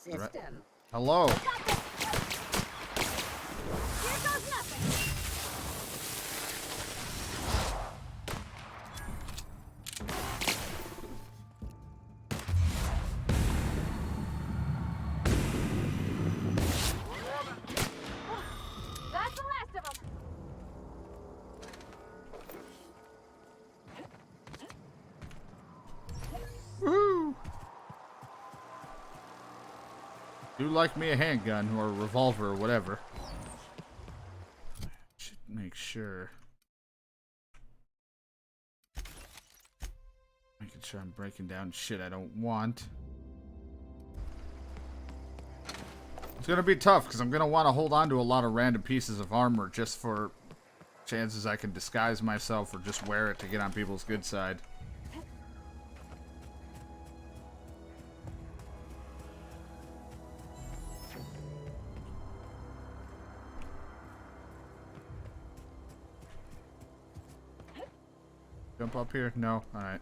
system. Hello. Here goes nothing. That's the last of them. Woo! Do like me a handgun or a revolver or whatever. Should make sure. Making sure I'm breaking down shit I don't want. It's gonna be tough because I'm gonna want to hold on to a lot of random pieces of armor just for chances I can disguise myself or just wear it to get on people's good side. Jump up here? No? Alright.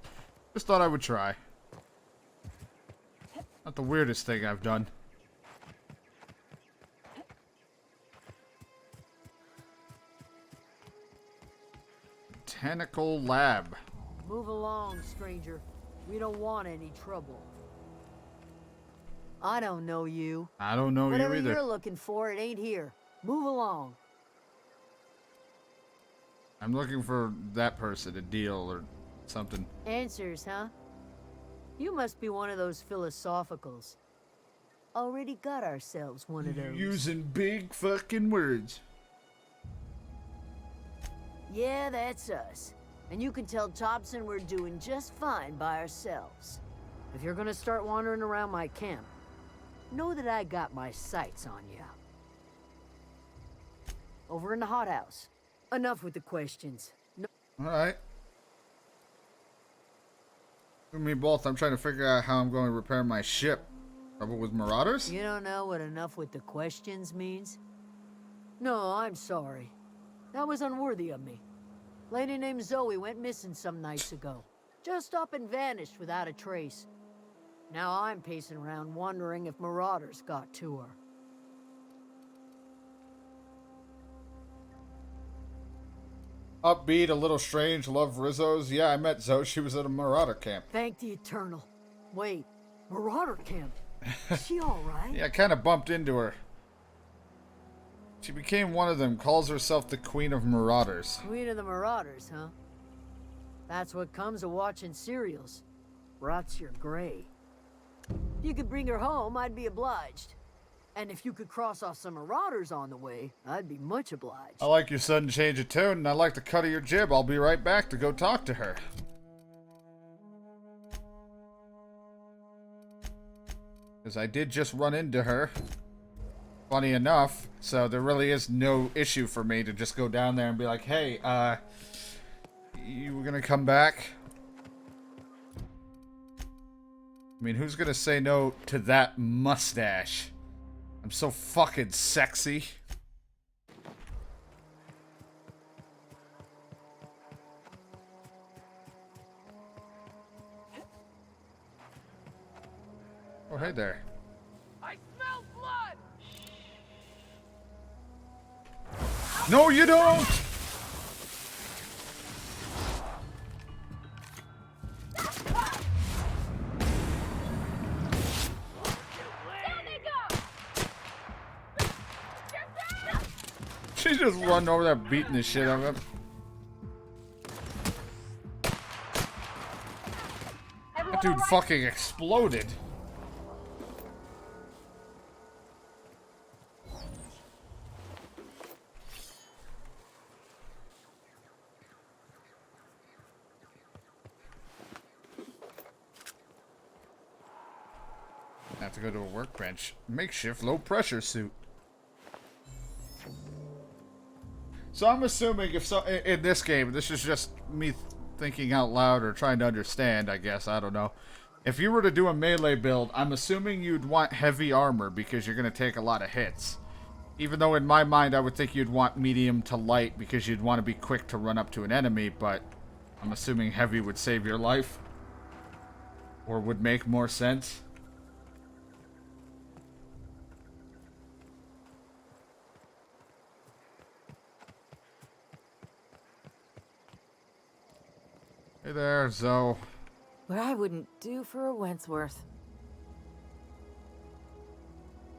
Just thought I would try. Not the weirdest thing I've done. Botanical lab. Move along, stranger. We don't want any trouble. I don't know you. I don't know Whatever you either. you're looking for, it ain't here. Move along. I'm looking for that person, a deal or something. Answers, huh? You must be one of those philosophicals. Already got ourselves one of those. Using big fucking words. Yeah, that's us. And you can tell Thompson we're doing just fine by ourselves. If you're gonna start wandering around my camp, know that I got my sights on you. Over in the hothouse. Enough with the questions. No. Alright. You and me both. I'm trying to figure out how I'm going to repair my ship. Trouble with marauders? You don't know what enough with the questions means? No, I'm sorry. That was unworthy of me. Lady named Zoe went missing some nights ago. Just up and vanished without a trace. Now I'm pacing around wondering if marauders got to her. Upbeat, a little strange, love Rizzo's. Yeah, I met Zoe. She was at a marauder camp. Thank the Eternal. Wait, marauder camp? Is she alright? Yeah, I kind of bumped into her. She became one of them, calls herself the Queen of Marauders. Queen of the Marauders, huh? That's what comes of watching serials. Rots your gray. If you could bring her home, I'd be obliged. And if you could cross off some marauders on the way, I'd be much obliged. I like your sudden change of tone, and I like the cut of your jib. I'll be right back to go talk to her. Because I did just run into her. Funny enough, so there really is no issue for me to just go down there and be like, hey, you were gonna come back? I mean, who's gonna say no to that mustache? I'm so fucking sexy. Oh, hey there. I smell blood! No, you don't! She just run over there beating the shit out of him. That dude fucking exploded. I have to go to a workbench. Makeshift low pressure suit. So I'm assuming if so in this game, this is just me thinking out loud or trying to understand, I guess, I don't know. If you were to do a melee build, I'm assuming you'd want heavy armor because you're going to take a lot of hits. Even though in my mind I would think you'd want medium to light because you'd want to be quick to run up to an enemy, but I'm assuming heavy would save your life. Or would make more sense. Hey there, Zoe. What I wouldn't do for a Wentworth.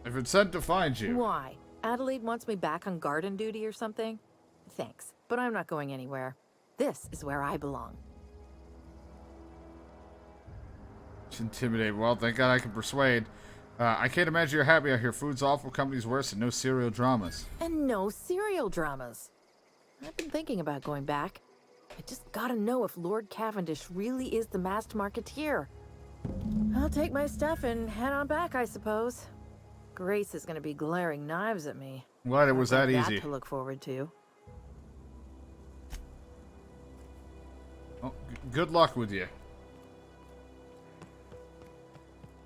I've been sent to find you. Why? Adelaide wants me back on garden duty or something? Thanks, but I'm not going anywhere. This is where I belong. It's intimidating. Well, thank God I can persuade. I can't imagine you're happy out here. Food's awful, company's worse, and no serial dramas. And no serial dramas. I've been thinking about going back. I just gotta know if Lord Cavendish really is the masked marketeer. I'll take my stuff and head on back, I suppose. Grace is gonna be glaring knives at me. What? It was that I've got easy. to look forward to. Well, good luck with you.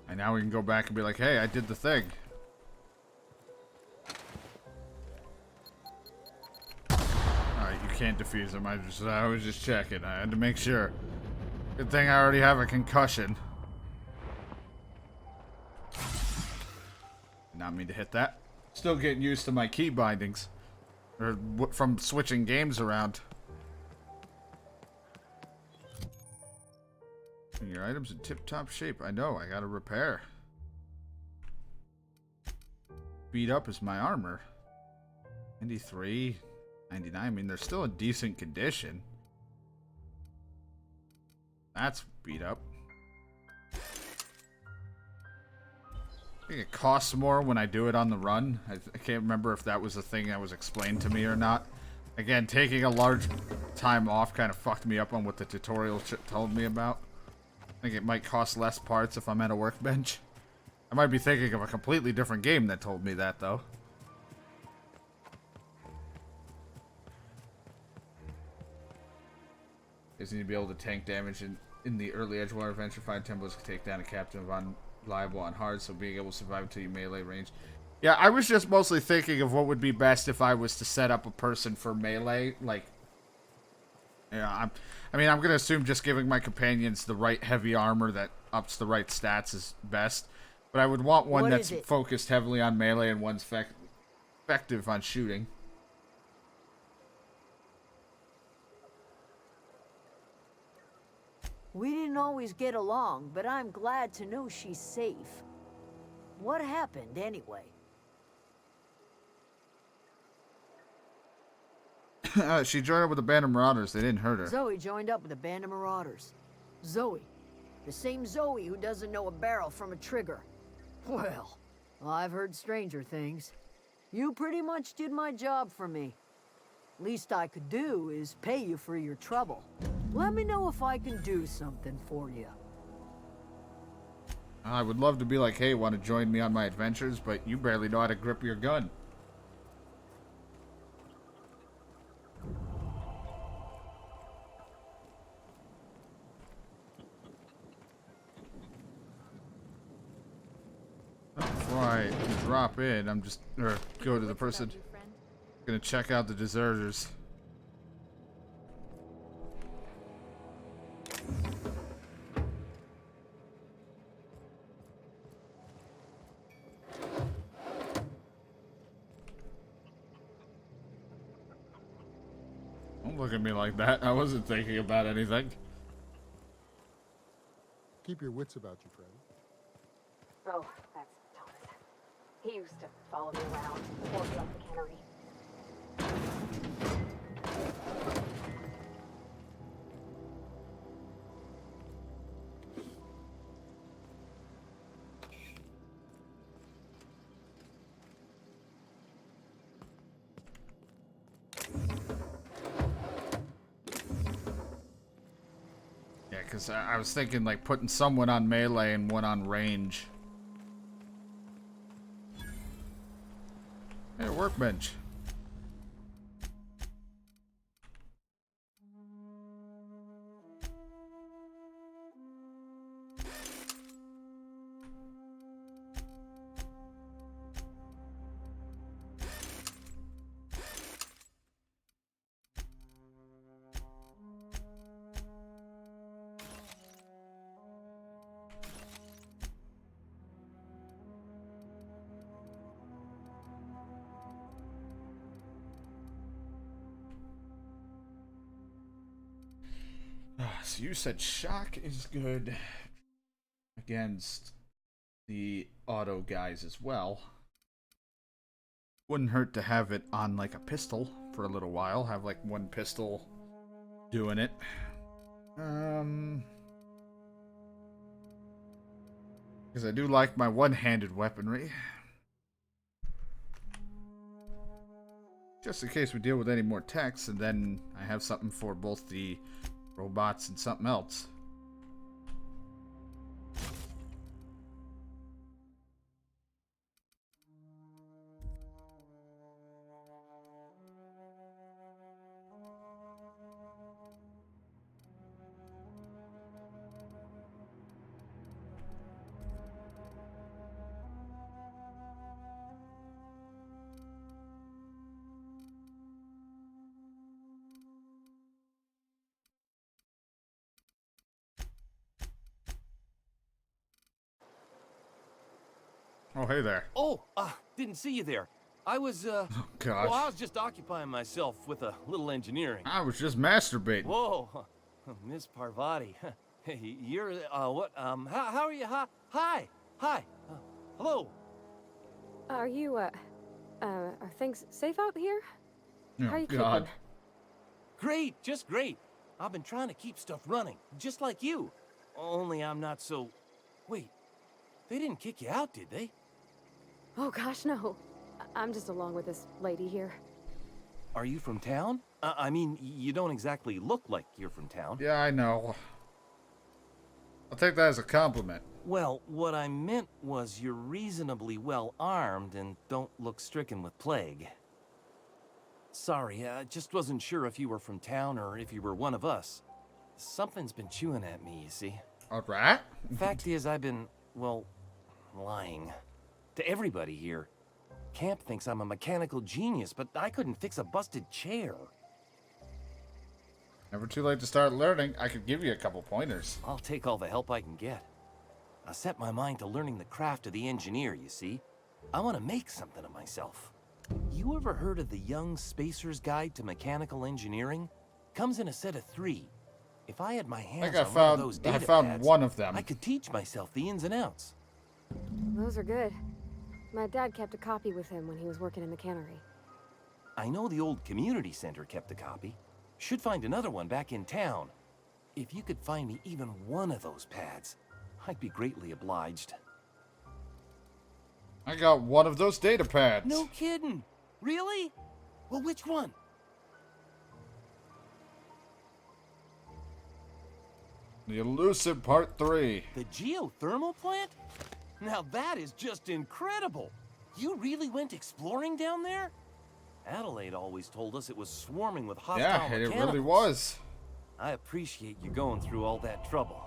And now we can go back and be like, hey, I did the thing. Alright, you can't defuse him. I was just checking. I had to make sure. Good thing I already have a concussion. Did not mean to hit that. Still getting used to my key bindings. Or from switching games around. Your item's in tip-top shape. I know, I gotta repair. Beat up is my armor. 93, 99. I mean, they're still in decent condition. That's beat up. I think it costs more when I do it on the run. I can't remember if that was a thing that was explained to me or not. Again, taking a large time off kind of fucked me up on what the tutorial told me about. I think it might cost less parts if I'm at a workbench. I might be thinking of a completely different game that told me that, though. Just need to be able to tank damage in the early Edgewater adventure. 5 tempos can take down a captain of unreliable on hard, so being able to survive until you melee range. Yeah, I was just mostly thinking of what would be best if I was to set up a person for melee, like... Yeah, I mean, I'm going to assume just giving my companions the right heavy armor that ups the right stats is best. But I would want one that's focused heavily on melee and one's effective on shooting. We didn't always get along, but I'm glad to know she's safe. What happened, anyway? She joined up with a band of marauders. They didn't hurt her. Zoe joined up with a band of marauders. Zoe. The same Zoe who doesn't know a barrel from a trigger. Well, I've heard stranger things. You pretty much did my job for me. Least I could do is pay you for your trouble. Let me know if I can do something for you. I would love to be like, hey, want to join me on my adventures, but you barely know how to grip your gun. Before I drop in, I'm just, or go to the person, gonna check out the deserters. Don't look at me like that. I wasn't thinking about anything. Keep your wits about you, friend. Oh, that's Thomas. He used to follow me around before he left the cannery. Yeah, because I was thinking like putting someone on melee and one on range. Hey, workbench. So you said shock is good against the auto guys as well. Wouldn't hurt to have it on like a pistol for a little while. Have like one pistol doing it. Because I do like my one-handed weaponry. Just in case we deal with any more techs, and then I have something for both the robots and something else. Oh, hey there. Oh, didn't see you there. I was, Gosh. well, I was just occupying myself with a little engineering. I was just masturbating. Whoa, Miss Parvati. Hey, you're, what, how are you? Hi, hello. Are you, are things safe out here? Oh, How are you God. keeping? Great, just great. I've been trying to keep stuff running, just like you. Only I'm not so... Wait, they didn't kick you out, did they? Oh gosh, no. I'm just along with this lady here. Are you from town? I mean, you don't exactly look like you're from town. Yeah, I know. I'll take that as a compliment. Well, what I meant was you're reasonably well armed and don't look stricken with plague. Sorry, I just wasn't sure if you were from town or if you were one of us. Something's been chewing at me, you see. A rat? Fact is, I've been, well, lying. To everybody here. Camp thinks I'm a mechanical genius, but I couldn't fix a busted chair. Never too late to start learning. I could give you a couple pointers. I'll take all the help I can get. I set my mind to learning the craft of the engineer, you see. I want to make something of myself. You ever heard of the Young Spacer's Guide to Mechanical Engineering? Comes in a set of 3. If I had my I hands think on one of those I data found pads, one of them. I could teach myself the ins and outs. Those are good. My dad kept a copy with him when he was working in the cannery. I know the old community center kept a copy. Should find another one back in town. If you could find me even one of those pads, I'd be greatly obliged. I got one of those data pads. No kidding. Really? Well, which one? The Elusive Part 3. The geothermal plant? Now that is just incredible. You really went exploring down there? Adelaide always told us it was swarming with hostile Yeah, it really mechanicals. was. I appreciate you going through all that trouble.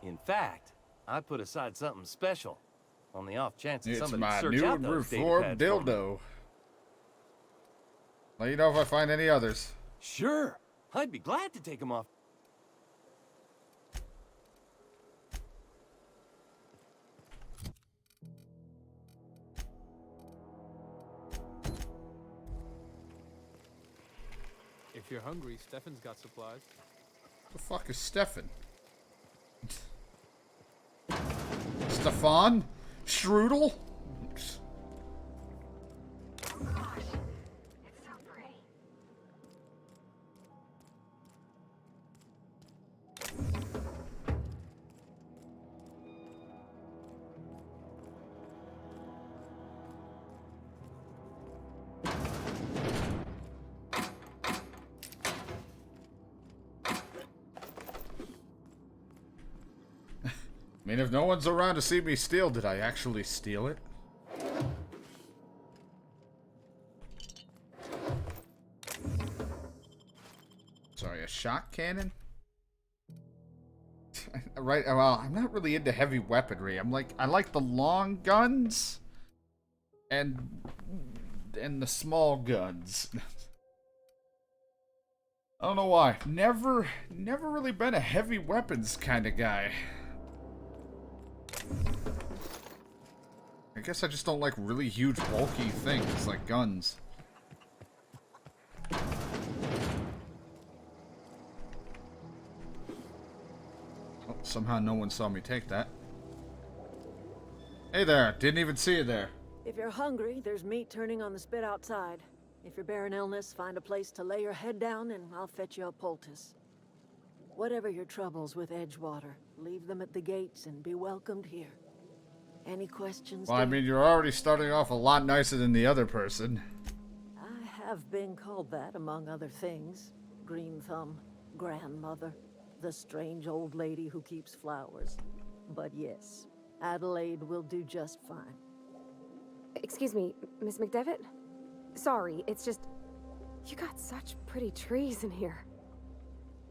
In fact, I put aside something special on the off chance that It's somebody my search new out those data reformed pads for me. dildo. Let you know if I find any others. Sure, I'd be glad to take them off. If you're hungry, Stefan's got supplies. The fuck is Stefan? Stefan? Strudel? Oh gosh, it's so pretty. I mean, if no one's around to see me steal, did I actually steal it? Sorry, a shock cannon? Right, well, I'm not really into heavy weaponry. I like the long guns and the small guns. I don't know why. Never really been a heavy weapons kind of guy. I guess I just don't like really huge, bulky things like guns. somehow no one saw me take that. Hey there, didn't even see you there. If you're hungry, there's meat turning on the spit outside. If you're bearing illness, find a place to lay your head down and I'll fetch you a poultice. Whatever your troubles with Edgewater, leave them at the gates and be welcomed here. Any questions? Well, I mean, you're already starting off a lot nicer than the other person. I have been called that, among other things. Green Thumb, grandmother, the strange old lady who keeps flowers. But yes, Adelaide will do just fine. Excuse me, Miss McDevitt? Sorry, it's just... You got such pretty trees in here.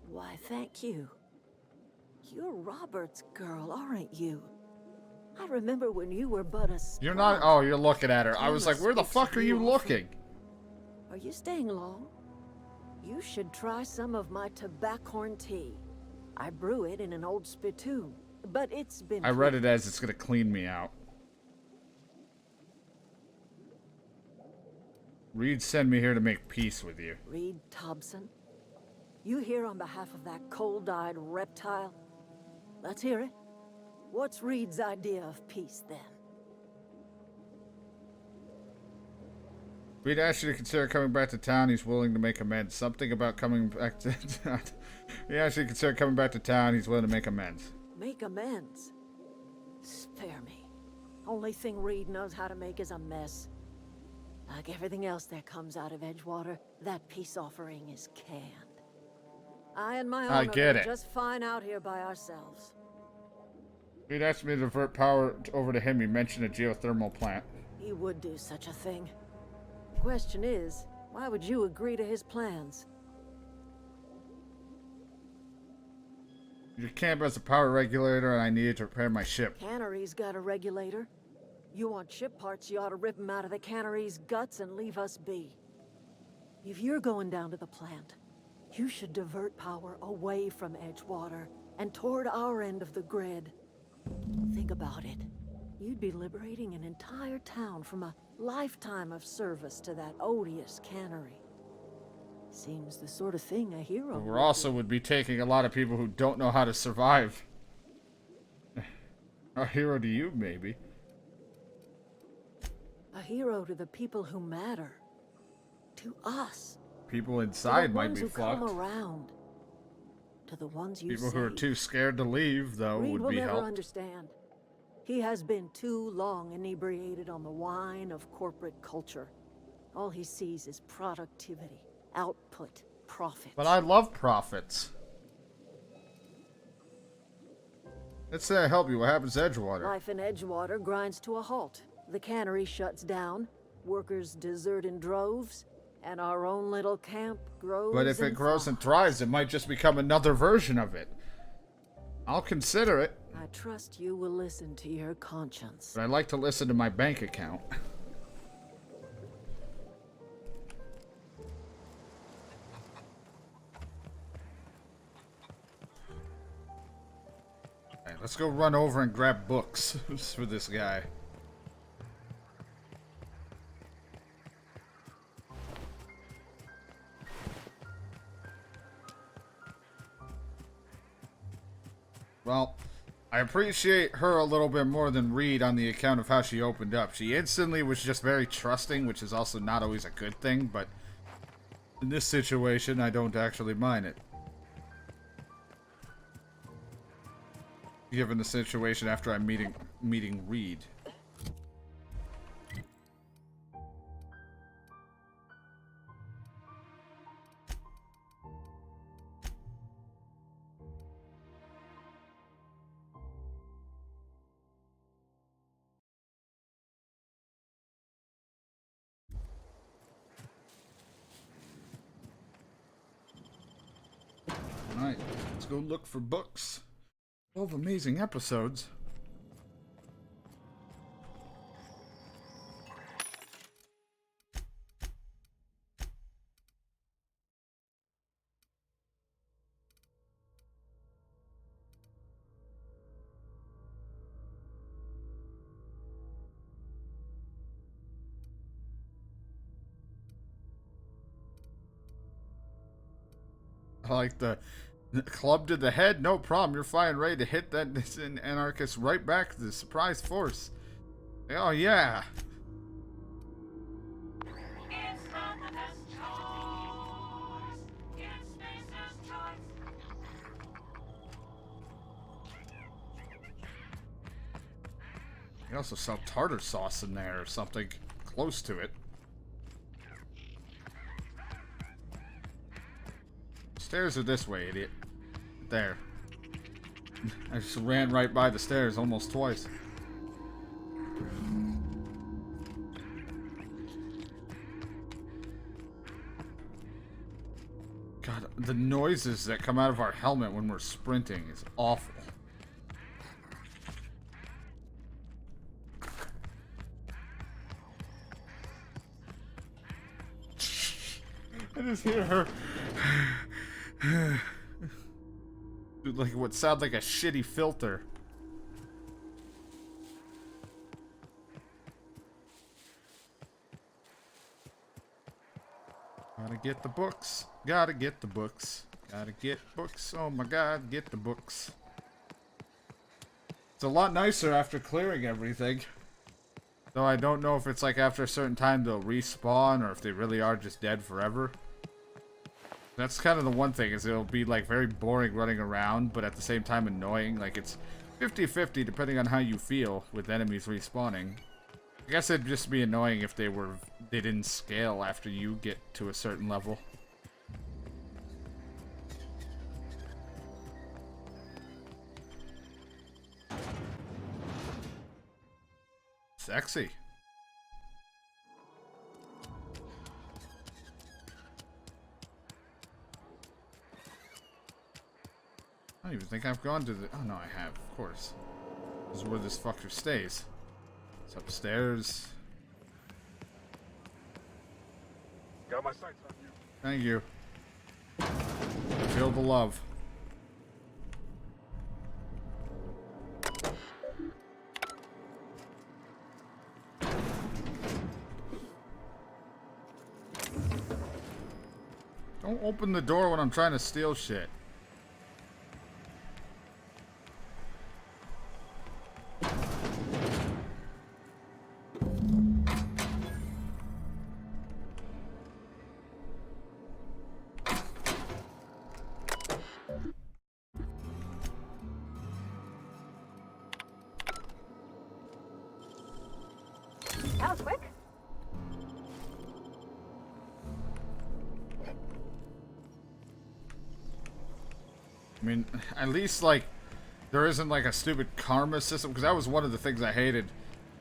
Why, thank you. You're Robert's girl, aren't you? I remember when you were but a You're not... Oh, you're looking at her. I was like, where the fuck are you often. looking? Are you staying long? You should try some of my tobaccorn tea. I brew it in an old spittoon, but it's been... I read it as it's gonna clean me out. Reed sent me here to make peace with you. Reed Thompson? You here on behalf of that cold-eyed reptile? Let's hear it. What's Reed's idea of peace, then? Reed asked you to consider coming back to town. He's willing to make amends. Something about coming back to town. He asked you to consider coming back to town. He's willing to make amends. Make amends? Spare me. Only thing Reed knows how to make is a mess. Like everything else that comes out of Edgewater, that peace offering is canned. I and my owner get are it. just fine out here by ourselves. Reed asked me to divert power over to him. He mentioned a geothermal plant. He would do such a thing. Question is, why would you agree to his plans? Your camp has a power regulator, and I needed to repair my ship. Cannery's got a regulator. You want ship parts, you ought to rip 'em out of the cannery's guts and leave us be. If you're going down to the plant, you should divert power away from Edgewater and toward our end of the grid. Think about it. You'd be liberating an entire town from a lifetime of service to that odious cannery. Seems the sort of thing a hero But would we also do. would be taking a lot of people who don't know how to survive. A hero to you, maybe. A hero to the people who matter. To us. People To inside the might ones be who come fucked. around. To the ones you People who are save. too scared to leave, though, Reed would will be never helped. understand. He has been too long inebriated on the wine of corporate culture. All he sees is productivity, output, profit. But I love profits. Let's say I help you. What happens to Edgewater? Life in Edgewater grinds to a halt. The cannery shuts down, workers desert in droves, and our own little camp grows. But if it and grows and thrives. thrives, it might just become another version of it. I'll consider it, I trust you will listen to your conscience. but I like to listen to my bank account. Alright, let's go run over and grab books for this guy. Well, I appreciate her a little bit more than Reed on the account of how she opened up. She instantly was just very trusting, which is also not always a good thing, but in this situation, I don't actually mind it. Given the situation after I'm meeting Reed. Alright, let's go look for books. 12 amazing episodes. I like the Club to the head, no problem. You're fine, ready to hit that anarchist right back to the surprise force. Oh yeah. They also sell tartar sauce in there or something close to it. Stairs are this way, idiot. There. I just ran right by the stairs almost twice. God, the noises that come out of our helmet when we're sprinting is awful. I just hear her. Like what sounds like a shitty filter. Gotta get the books. Gotta get the books. Gotta get books. Oh my god, get the books. It's a lot nicer after clearing everything. Though I don't know if it's like after a certain time they'll respawn or if they really are just dead forever. That's kind of the one thing, is it'll be like very boring running around, but at the same time annoying. Like it's 50-50 depending on how you feel with enemies respawning. I guess it'd just be annoying if they didn't scale after you get to a certain level. Sexy. I don't even think I've gone to the... Oh, no, I have. Of course. This is where this fucker stays. It's upstairs. Got my sights on you. Thank you. Feel the love. Don't open the door when I'm trying to steal shit. That was quick. I mean, at least, like, there isn't, like, a stupid karma system, because that was one of the things I hated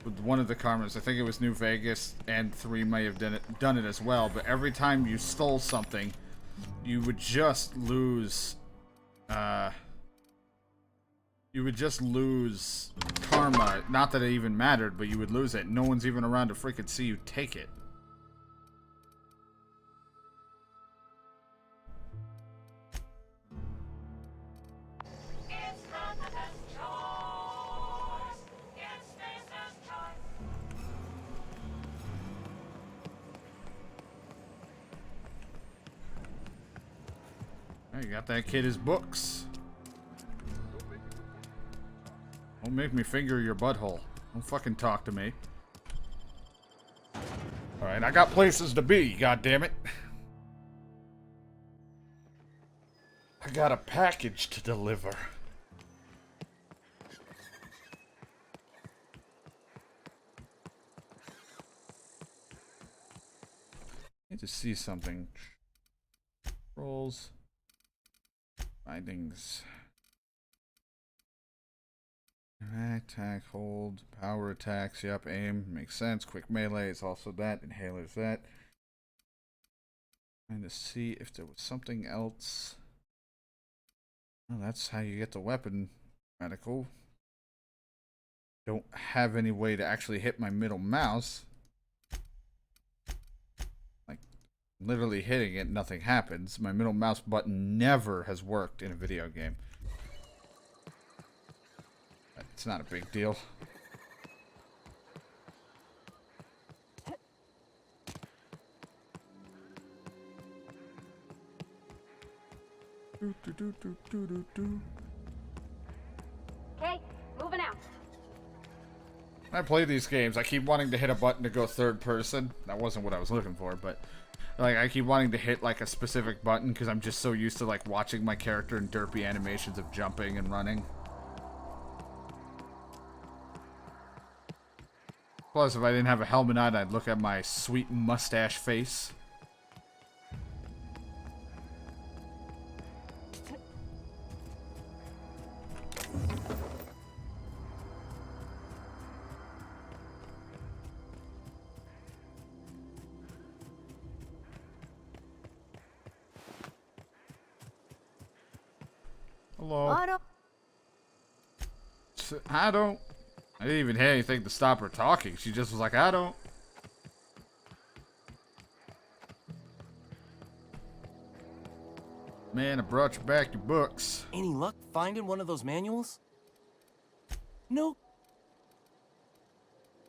with one of the karmas. I think it was New Vegas, and 3 may have done it as well, but every time you stole something, you would just lose, karma. Not that it even mattered, but you would lose it. No one's even around to freaking see you take it. Hey, you got that kid his books. Don't make me finger your butthole. Don't fucking talk to me. Alright, I got places to be, goddammit. I got a package to deliver. Need to see something. Rolls. Bindings. Attack, hold, power attacks, yep, aim, makes sense. Quick melee is also that, inhaler's that. Trying to see if there was something else. Oh, that's how you get the weapon. Medical. Don't have any way to actually hit my middle mouse. Like, literally hitting it, nothing happens. My middle mouse button never has worked in a video game. It's not a big deal. Okay, moving out. When I play these games, I keep wanting to hit a button to go third person. That wasn't what I was looking for, but like I keep wanting to hit like a specific button because I'm just so used to like watching my character in derpy animations of jumping and running. Plus, if I didn't have a helmet on, I'd look at my sweet mustache face. Hello. I don't. I didn't even hear anything to stop her talking. She just was like, I don't. Man, I brought you back your books. Any luck finding one of those manuals? No.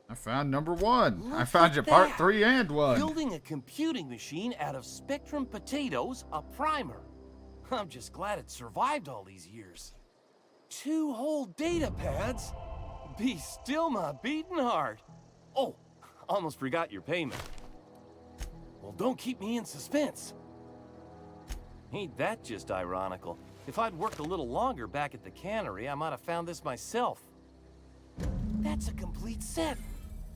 I found number 1. Look I found at you part that. 3 and 1. Building a computing machine out of Spectrum potatoes, a primer. I'm just glad it survived all these years. 2 whole data pads? Be still my beating heart. Oh, almost forgot your payment. Well, don't keep me in suspense. Ain't that just ironical? If I'd worked a little longer back at the cannery, I might have found this myself. That's a complete set.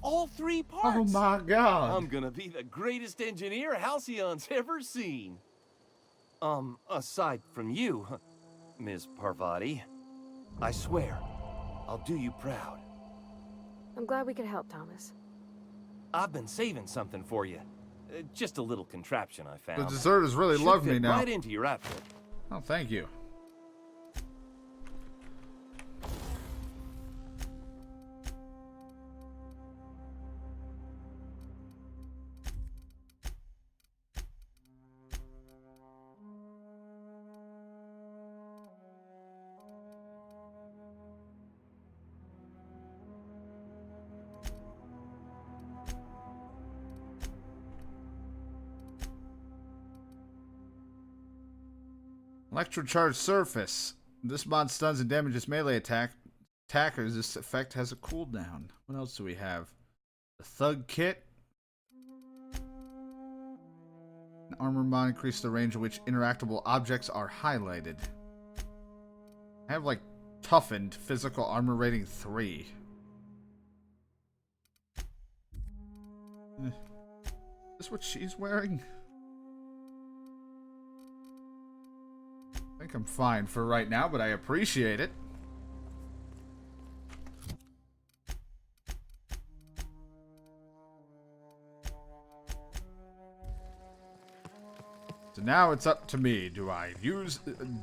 All 3 parts. Oh my god. I'm gonna be the greatest engineer Halcyon's ever seen. Aside from you, Ms. Parvati. I swear, I'll do you proud. I'm glad we could help, Thomas. I've been saving something for you. Just a little contraption I found. The deserters really Should love fit me now. right into your outfit. Oh, thank you. Electrocharged surface. This mod stuns and damages melee attackers. This effect has a cooldown. What else do we have? The Thug Kit. An armor mod increases the range in which interactable objects are highlighted. I have like toughened physical armor rating 3. Is this what she's wearing? I think I'm fine for right now, but I appreciate it. So now it's up to me. Do I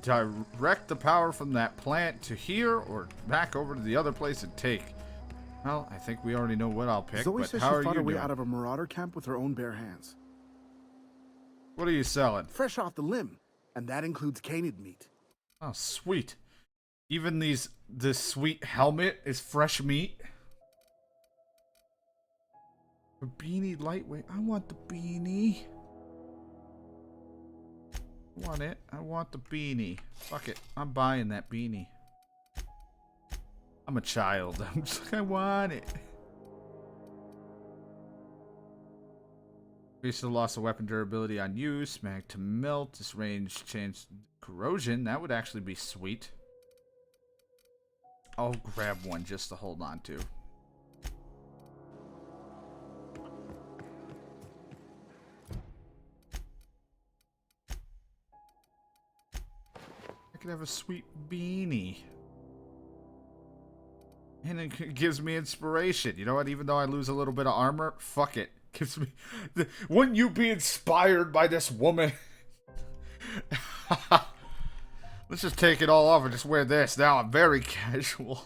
direct the power from that plant to here or back over to the other place and take? Well, I think we already know what I'll pick, Zoe but says how she are fought you her way doing? out of a marauder camp with her own bare hands. What are you selling? Fresh off the limb. And that includes canid meat. Oh, sweet. Even this sweet helmet is fresh meat. A beanie lightweight. I want the beanie. I want it. I want the beanie. Fuck it. I'm buying that beanie. I'm a child. I'm just like, I want it. Increase the loss of weapon durability on use. Mag to melt. This range change corrosion. That would actually be sweet. I'll grab one just to hold on to. I could have a sweet beanie. And it gives me inspiration. You know what? Even though I lose a little bit of armor, fuck it. Gives me. Wouldn't you be inspired by this woman? Let's just take it all off and just wear this. Now I'm very casual.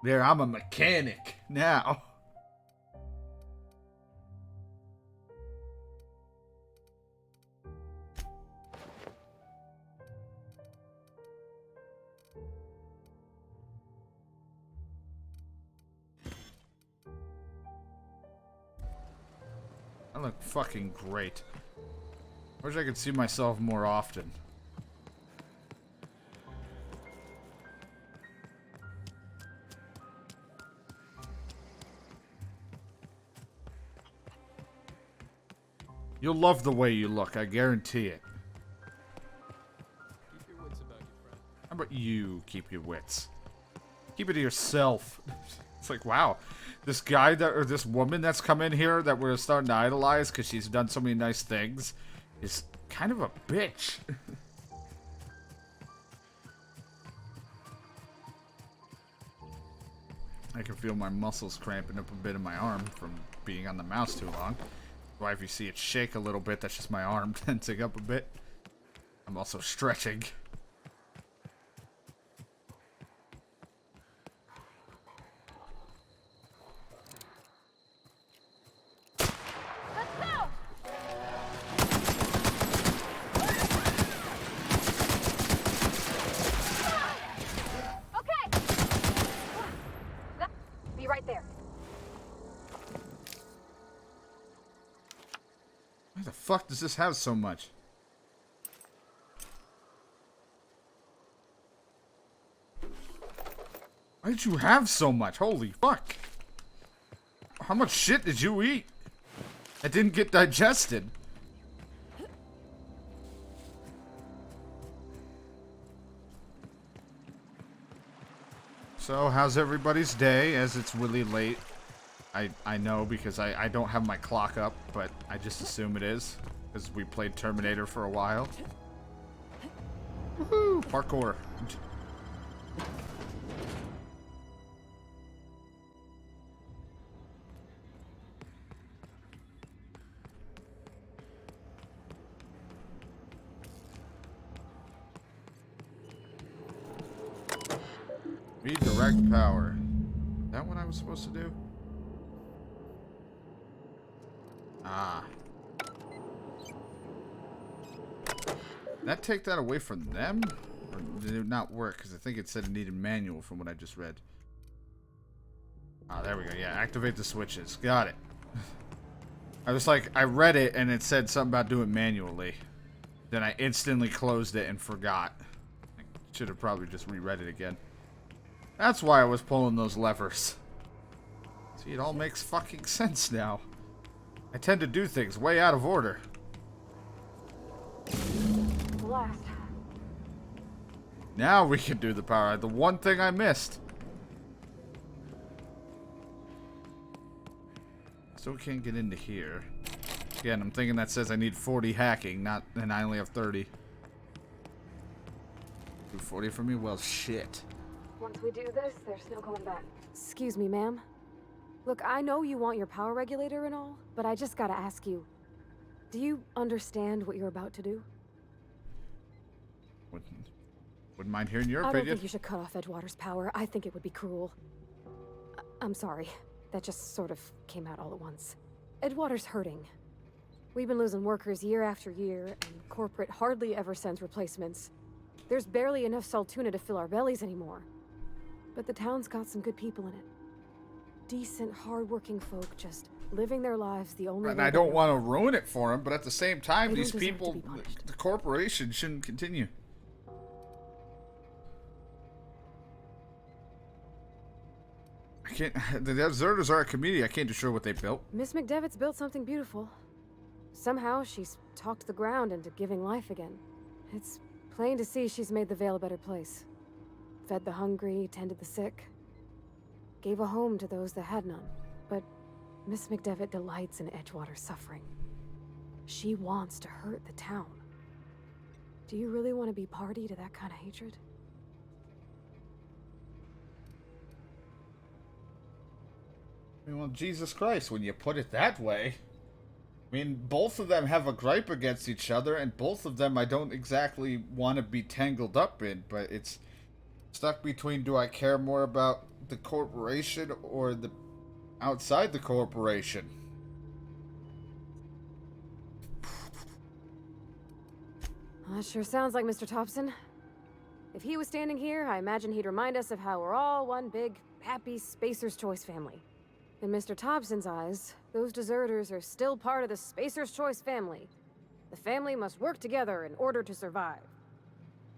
There, I'm a mechanic now. look fucking great. Wish I could see myself more often. You'll love the way you look, I guarantee it. Keep your wits about you, friend. How about you keep your wits? Keep it to yourself. It's like, wow, this guy that, or this woman that's come in here that we're starting to idolize because she's done so many nice things is kind of a bitch. I can feel my muscles cramping up a bit in my arm from being on the mouse too long. Why, if you see it shake a little bit, that's just my arm tensing up a bit. I'm also stretching. Be right there. Why the fuck does this have so much? Why did you have so much? Holy fuck. How much shit did you eat? That didn't get digested. So, how's everybody's day as it's really late? I know because I don't have my clock up, but I just assume it is. Because we played Terminator for a while. Woohoo! Parkour. Redirect power. Is that what I was supposed to do? Ah. Did that take that away from them? Or did it not work? Because I think it said it needed manual from what I just read. Ah, there we go. Yeah, activate the switches. Got it. I was like, I read it and it said something about doing it manually. Then I instantly closed it and forgot. I should have probably just reread it again. That's why I was pulling those levers. See, it all makes fucking sense now. I tend to do things way out of order. Blast. Now we can do the power. The one thing I missed. Still can't get into here. Again, I'm thinking that says I need 40 hacking, and I only have 30. Do 40 for me? Well, shit. Once we do this, there's no going back. Excuse me, ma'am. Look, I know you want your power regulator and all, but I just gotta ask you. Do you understand what you're about to do? Wouldn't mind hearing your I opinion. don't think you should cut off Edgewater's power. I think it would be cruel. I'm sorry. That just sort of came out all at once. Edgewater's hurting. We've been losing workers year after year, and corporate hardly ever sends replacements. There's barely enough Saltuna to fill our bellies anymore. But the town's got some good people in it. Decent, hard-working folk just living their lives the only way. And I don't want to ruin it for them, but at the same time, They these don't deserve to people, be punished. the corporation shouldn't continue. I can't. The deserters are a community. I can't destroy what they built. Miss McDevitt's built something beautiful. Somehow she's talked the ground into giving life again. It's plain to see she's made the Vale a better place. Fed the hungry, tended the sick. Gave a home to those that had none. But Miss McDevitt delights in Edgewater's suffering. She wants to hurt the town. Do you really want to be party to that kind of hatred? I mean, well, Jesus Christ, when you put it that way. I mean, both of them have a gripe against each other, and both of them I don't exactly want to be tangled up in, but it's stuck between, do I care more about the corporation or the outside the corporation? Well, that sure sounds like Mr. Thompson. If he was standing here, I imagine he'd remind us of how we're all one big, happy Spacer's Choice family. In Mr. Thompson's eyes, Those deserters are still part of the Spacer's Choice family. The family must work together in order to survive.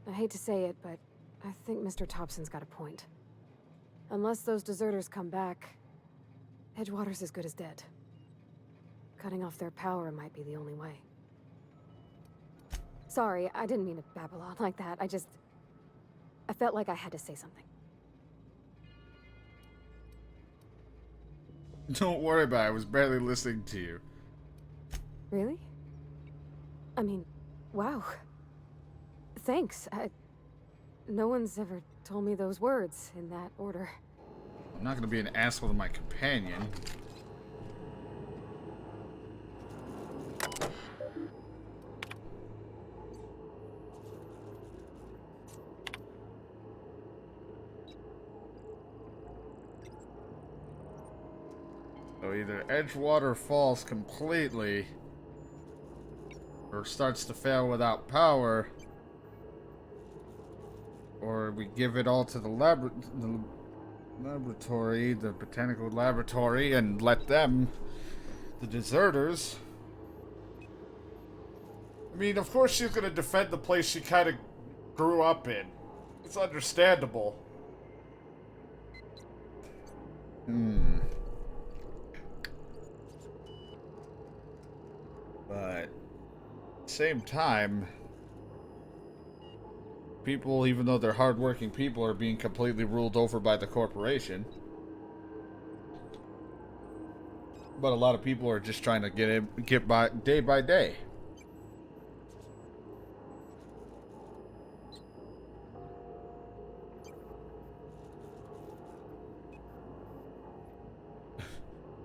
I hate to say it, but I think Mr. Thompson's got a point. Unless those deserters come back, Edgewater's as good as dead. Cutting off their power might be the only way. Sorry, I didn't mean to babble on like that. I felt like I had to say something. Don't worry about it. I was barely listening to you. Really? I mean, wow. Thanks. No one's ever told me those words in that order. I'm not gonna be an asshole to my companion. So either Edgewater falls completely or starts to fail without power, or we give it all to the laboratory, the botanical laboratory, and let them, the deserters. I mean, of course she's gonna defend the place she kind of grew up in. It's understandable. But at the same time, people, even though they're hardworking people, are being completely ruled over by the corporation. But a lot of people are just trying to get by day by day.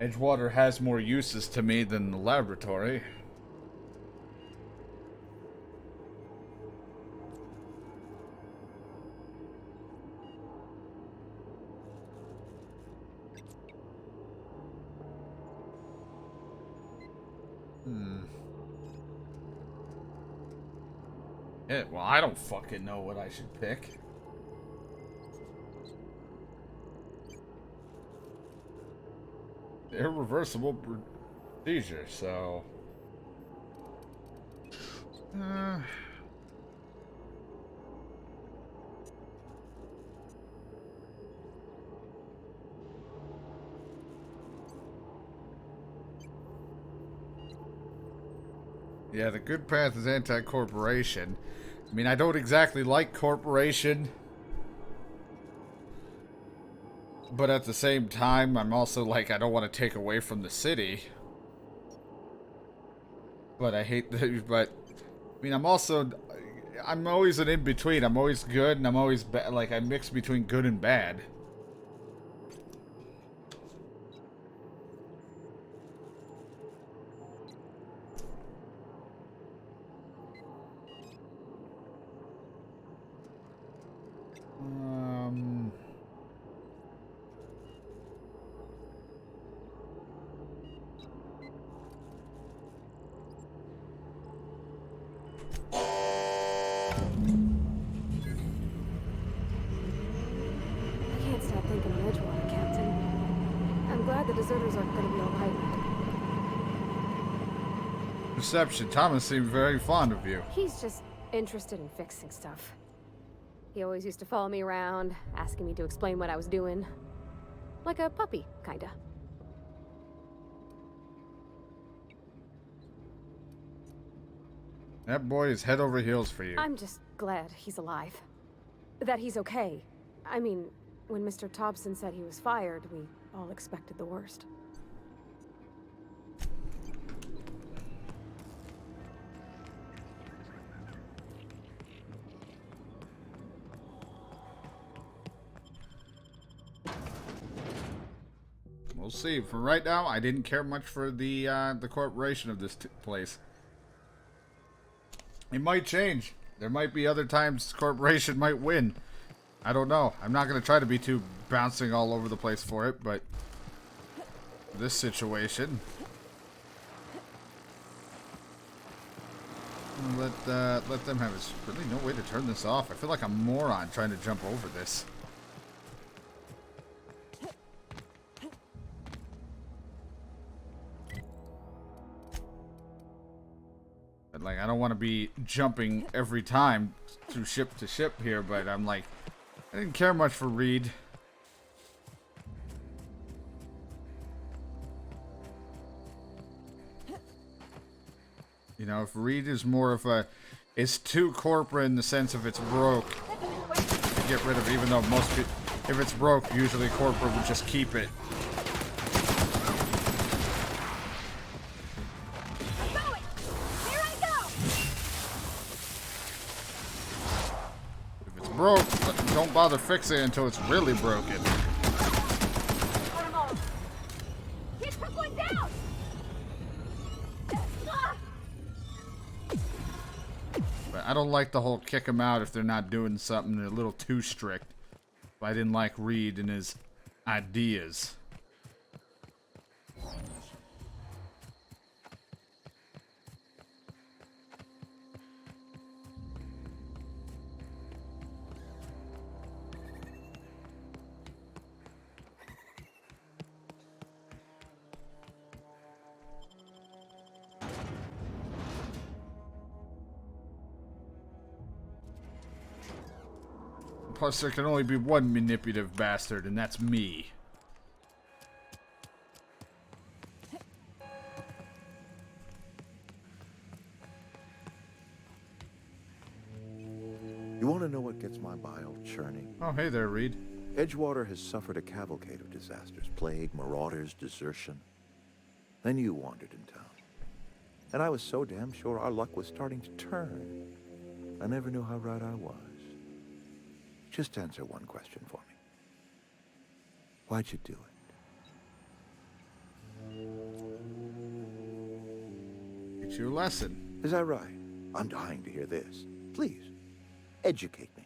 Edgewater has more uses to me than the laboratory. Yeah, well, I don't fucking know what I should pick. Irreversible procedure, so... Yeah, the good path is anti-corporation. I mean, I don't exactly like corporation. But at the same time, I'm also like, I don't want to take away from the city. But I hate the... But, I mean, I'm always an in-between. I'm always good, and I'm always bad. Like, I mix between good and bad. I can't stop thinking of Edgewater, Captain. I'm glad the deserters are gonna be alright. Perception. Thomas seemed very fond of you. He's just interested in fixing stuff. He always used to follow me around, asking me to explain what I was doing. Like a puppy, kinda. That boy is head over heels for you. I'm just glad he's alive. That he's okay. I mean, when Mr. Thompson said he was fired, we all expected the worst. We'll see. For right now, I didn't care much for the corporation of this place. It might change. There might be other times corporation might win. I don't know. I'm not going to try to be too bouncing all over the place for it, but this situation, let them have it. There's really no way to turn this off. I feel like a moron trying to jump over this. Like, I don't want to be jumping every time through ship to ship here, but I'm like, I didn't care much for Reed. You know, if Reed is more of a, it's too corporate in the sense of it's broke to get rid of, even though most people, if it's broke, usually corporate would just keep it. If it's broke, don't bother fixing it until it's really broken. But I don't like the whole kick them out if they're not doing something. They're a little too strict. But I didn't like Reed and his ideas. Plus, there can only be one manipulative bastard, and that's me. You want to know what gets my bile churning? Oh, hey there, Reed. Edgewater has suffered a cavalcade of disasters. Plague, marauders, desertion. Then you wandered in town. And I was so damn sure our luck was starting to turn. I never knew how right I was. Just answer one question for me. Why'd you do it? It's your lesson. Is that right? I'm dying to hear this. Please, educate me.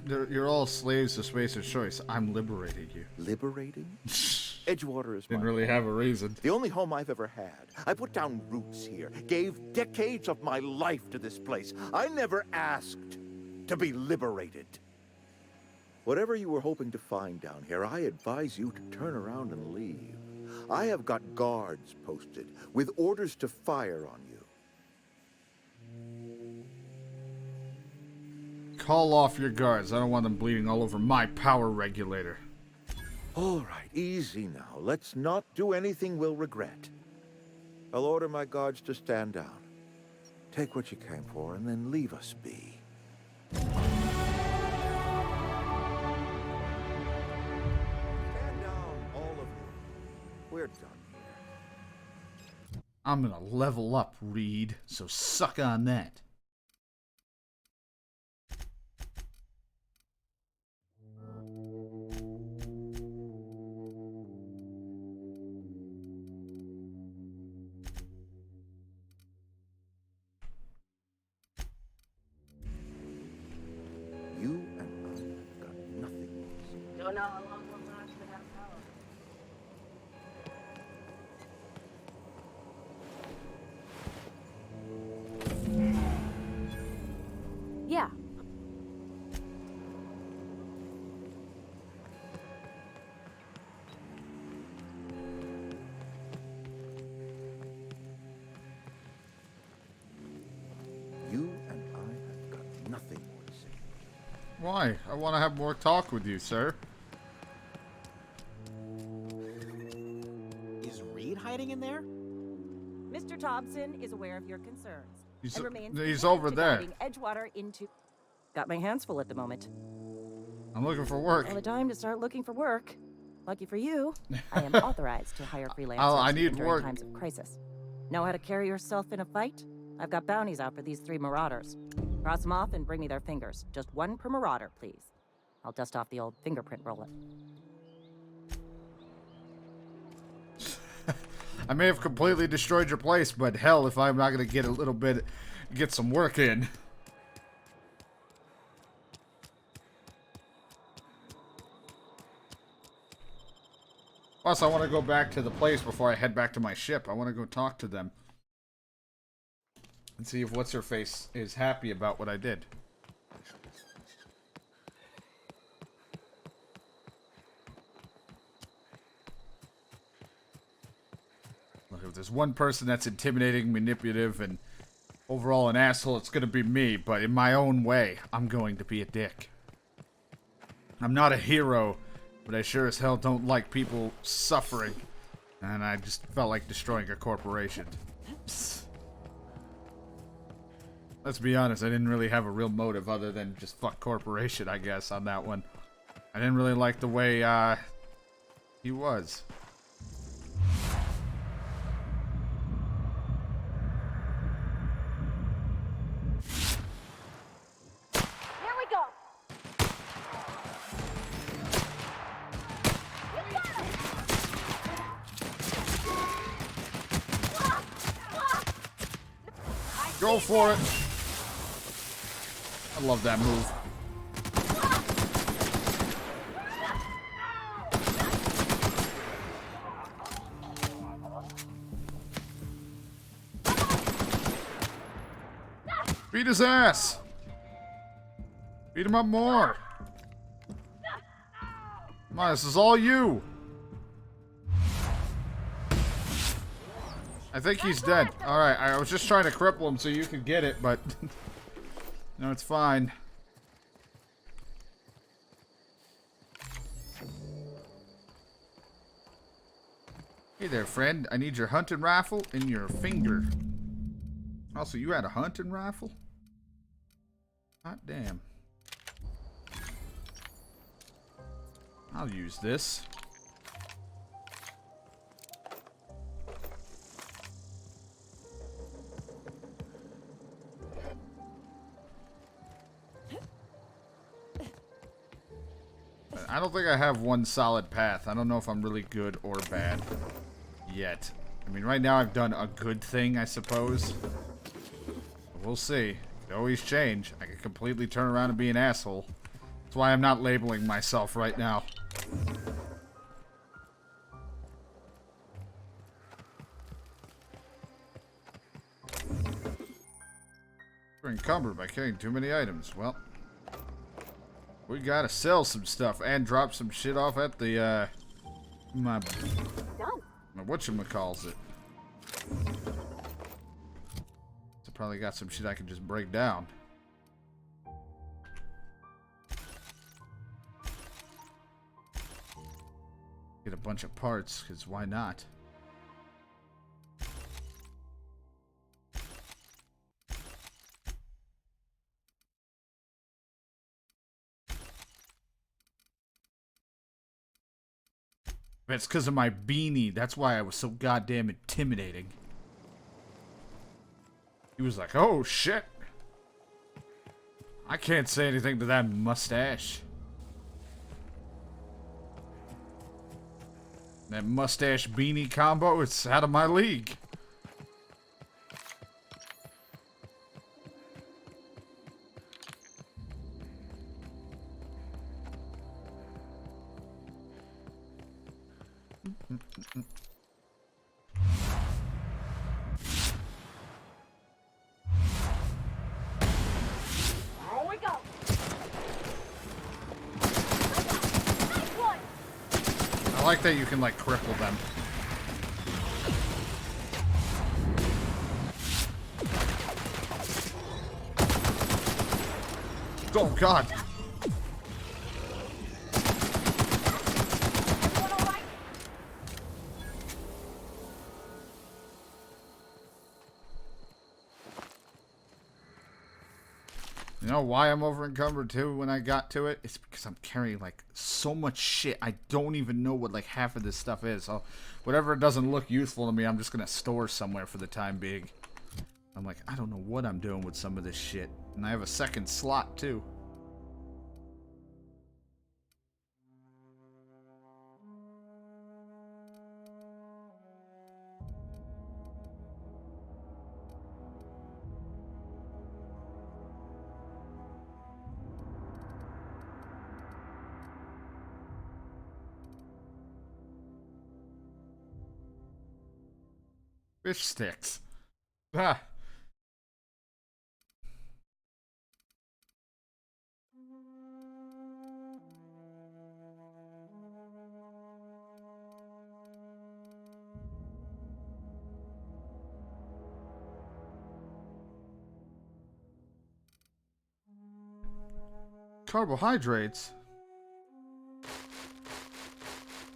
You're all slaves to Spacer's choice. I'm liberating you. Liberating? Edgewater is Didn't my really have a reason. the only home I've ever had. I put down roots here, gave decades of my life to this place. I never asked to be liberated. Whatever you were hoping to find down here, I advise you to turn around and leave. I have got guards posted with orders to fire on you. Call off your guards. I don't want them bleeding all over my power regulator. All right, easy now. Let's not do anything we'll regret. I'll order my guards to stand down. Take what you came for and then leave us be. Stand down, all of you. We're done here. I'm gonna level up, Reed, so suck on that. You and I have got nothing. Don't know how long we'll last without power. Yeah. You and I have got nothing more to say. Why? I want to have more talk with you, sir. Is Reed hiding in there? Mr. Thompson is aware of your concerns He's, and remains he's committed over to there. guiding Edgewater into. Got my hands full at the moment. I'm looking for work. All the time to start looking for work. Lucky for you, I am authorized to hire freelancers I need during work. times of crisis. Know how to carry yourself in a fight? I've got bounties out for these 3 marauders. Cross them off and bring me their fingers. Just 1 per marauder, please. I'll dust off the old fingerprint roller. I may have completely destroyed your place, but hell, if I'm not gonna get a little bit, get some work in. Plus, I want to go back to the place before I head back to my ship. I want to go talk to them. And see if What's-Her-Face is happy about what I did. If there's one person that's intimidating, manipulative, and overall an asshole, it's gonna be me. But in my own way, I'm going to be a dick. I'm not a hero, but I sure as hell don't like people suffering. And I just felt like destroying a corporation. Let's be honest, I didn't really have a real motive other than just fuck corporation, I guess, on that one. I didn't really like the way, he was. Here we go. Go for it. I love that move. Beat his ass. Beat him up more. Come on, this is all you. I think he's dead. Alright, I was just trying to cripple him so you could get it, but... no, it's fine. Hey there, friend. I need your hunting rifle and your finger. Also, you had a hunting rifle? Hot damn. I'll use this. I don't think I have one solid path. I don't know if I'm really good or bad yet. I mean, right now I've done a good thing, I suppose. We'll see. It could always change. I could completely turn around and be an asshole. That's why I'm not labeling myself right now. We're encumbered by carrying too many items. Well, we gotta sell some stuff and drop some shit off at the, my whatchamacalls it. So probably got some shit I can just break down. Get a bunch of parts, because why not? It's because of my beanie. That's why I was so goddamn intimidating. He was like, oh shit. I can't say anything to that mustache. That mustache beanie combo, it's out of my league. Here we go. I like that you can, like, cripple them. Oh, God. You know why I'm over encumbered too when I got to it? It's because I'm carrying like so much shit. I don't even know what like half of this stuff is. So whatever doesn't look useful to me, I'm just gonna store somewhere for the time being. I'm like, I don't know what I'm doing with some of this shit. And I have a second slot too. Fish sticks. Ah. carbohydrates.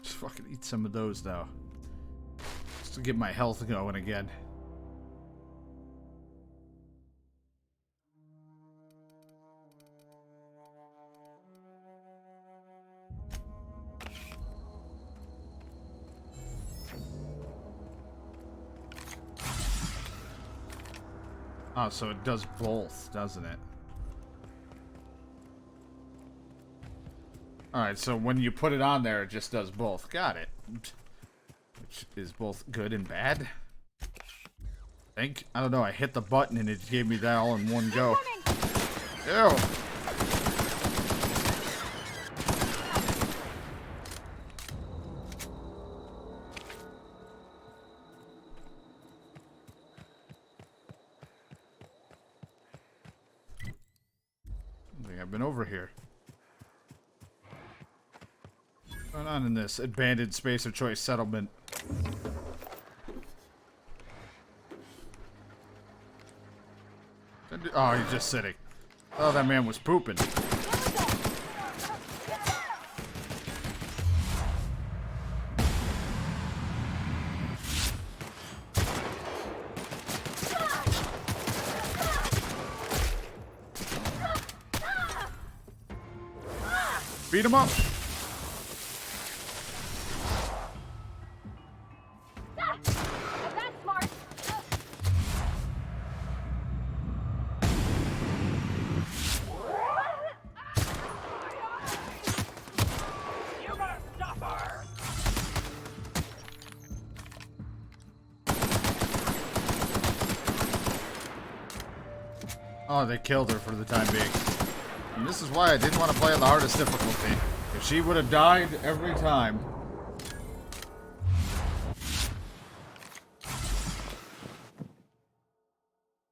Just fucking eat some of those, though. Just to get my health going again. Oh, so it does both, doesn't it? Alright, so when you put it on there, it just does both. Got it. Which is both good and bad. I don't know, I hit the button and it gave me that all in one go. Ew! I've been over here. What's going on in this abandoned space of choice settlement? Oh, he's just sitting. Oh, that man was pooping. Beat him up. That's smart. You gotta stop her. Oh, they killed her for the time being. And this is why I didn't want to play on the hardest difficulty. If she would have died every time.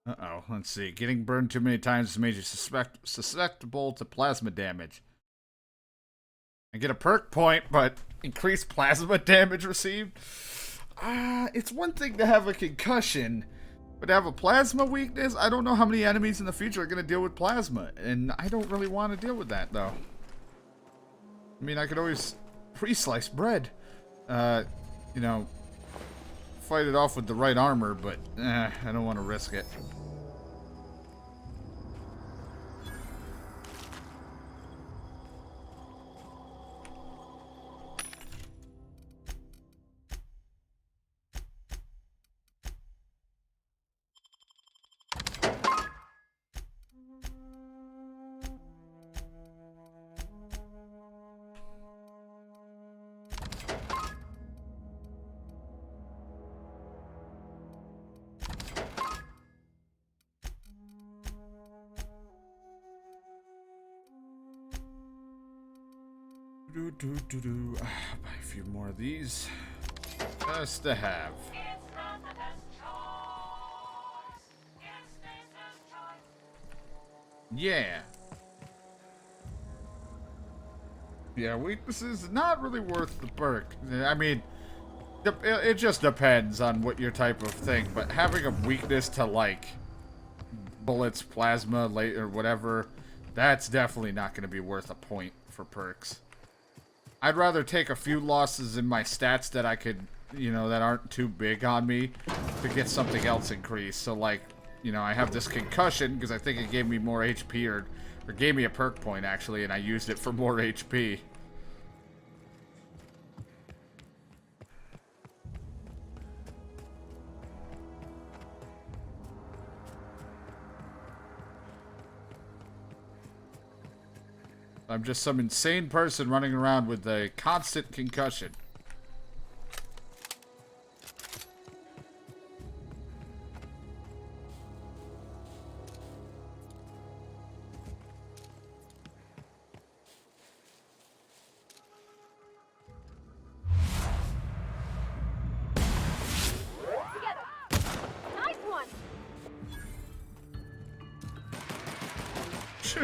Uh-oh, let's see. Getting burned too many times has made you susceptible to plasma damage. I get a perk point, but increased plasma damage received? It's one thing to have a concussion, but to have a plasma weakness? I don't know how many enemies in the future are going to deal with plasma, and I don't really want to deal with that, though. I mean, I could always pre-slice bread. You know, fight it off with the right armor, but I don't want to risk it. Buy a few more of these. Just to have. Yeah. Yeah, weaknesses not really worth the perk. I mean, it just depends on what your type of thing, but having a weakness to, like, bullets, plasma, or whatever, that's definitely not going to be worth a point for perks. I'd rather take a few losses in my stats that I could, you know, that aren't too big on me to get something else increased. So, like, you know, I have this concussion because I think it gave me more HP, or gave me a perk point, actually, and I used it for more HP. I'm just some insane person running around with a constant concussion.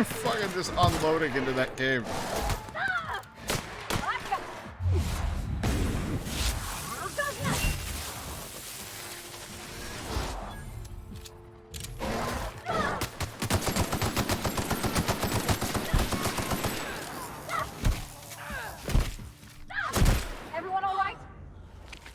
Fucking just unloading into that cave.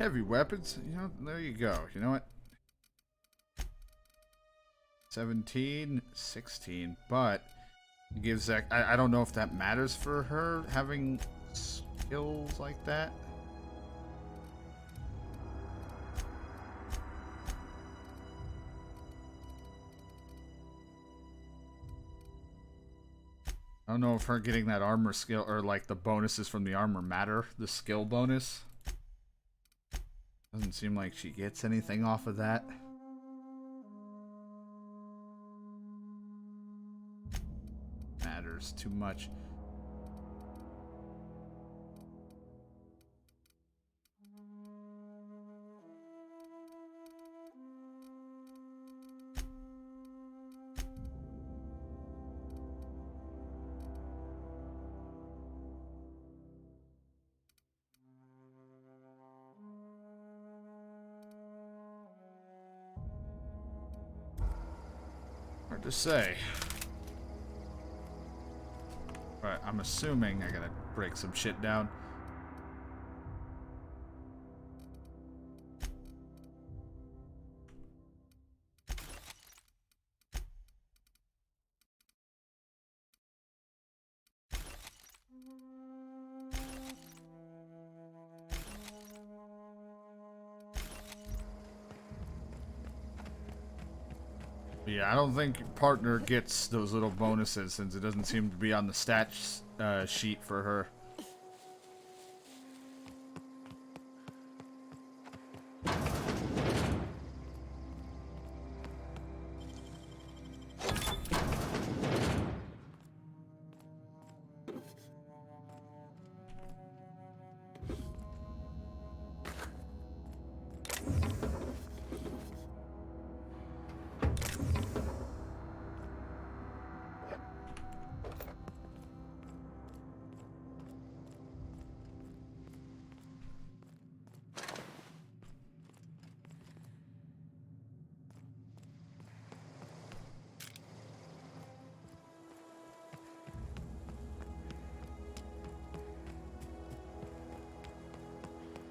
Heavy weapons. You know, there you go. You know what? 17, 16, but it gives that. I don't know if that matters for her having skills like that. I don't know if her getting that armor skill or like the bonuses from the armor matter. The skill bonus. Doesn't seem like she gets anything off of that. Matters too much. Hard to say. But I'm assuming I gotta break some shit down. Yeah, I don't think partner gets those little bonuses since it doesn't seem to be on the stats sheet for her.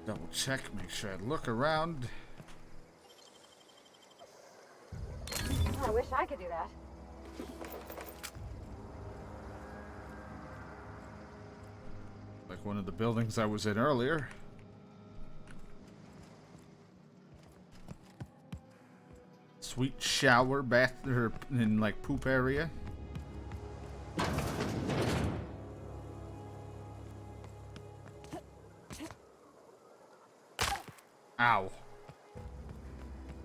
Double check, make sure I look around. I wish I could do that. Like one of the buildings I was in earlier. Sweet shower, bath, or in like poop area. Ow.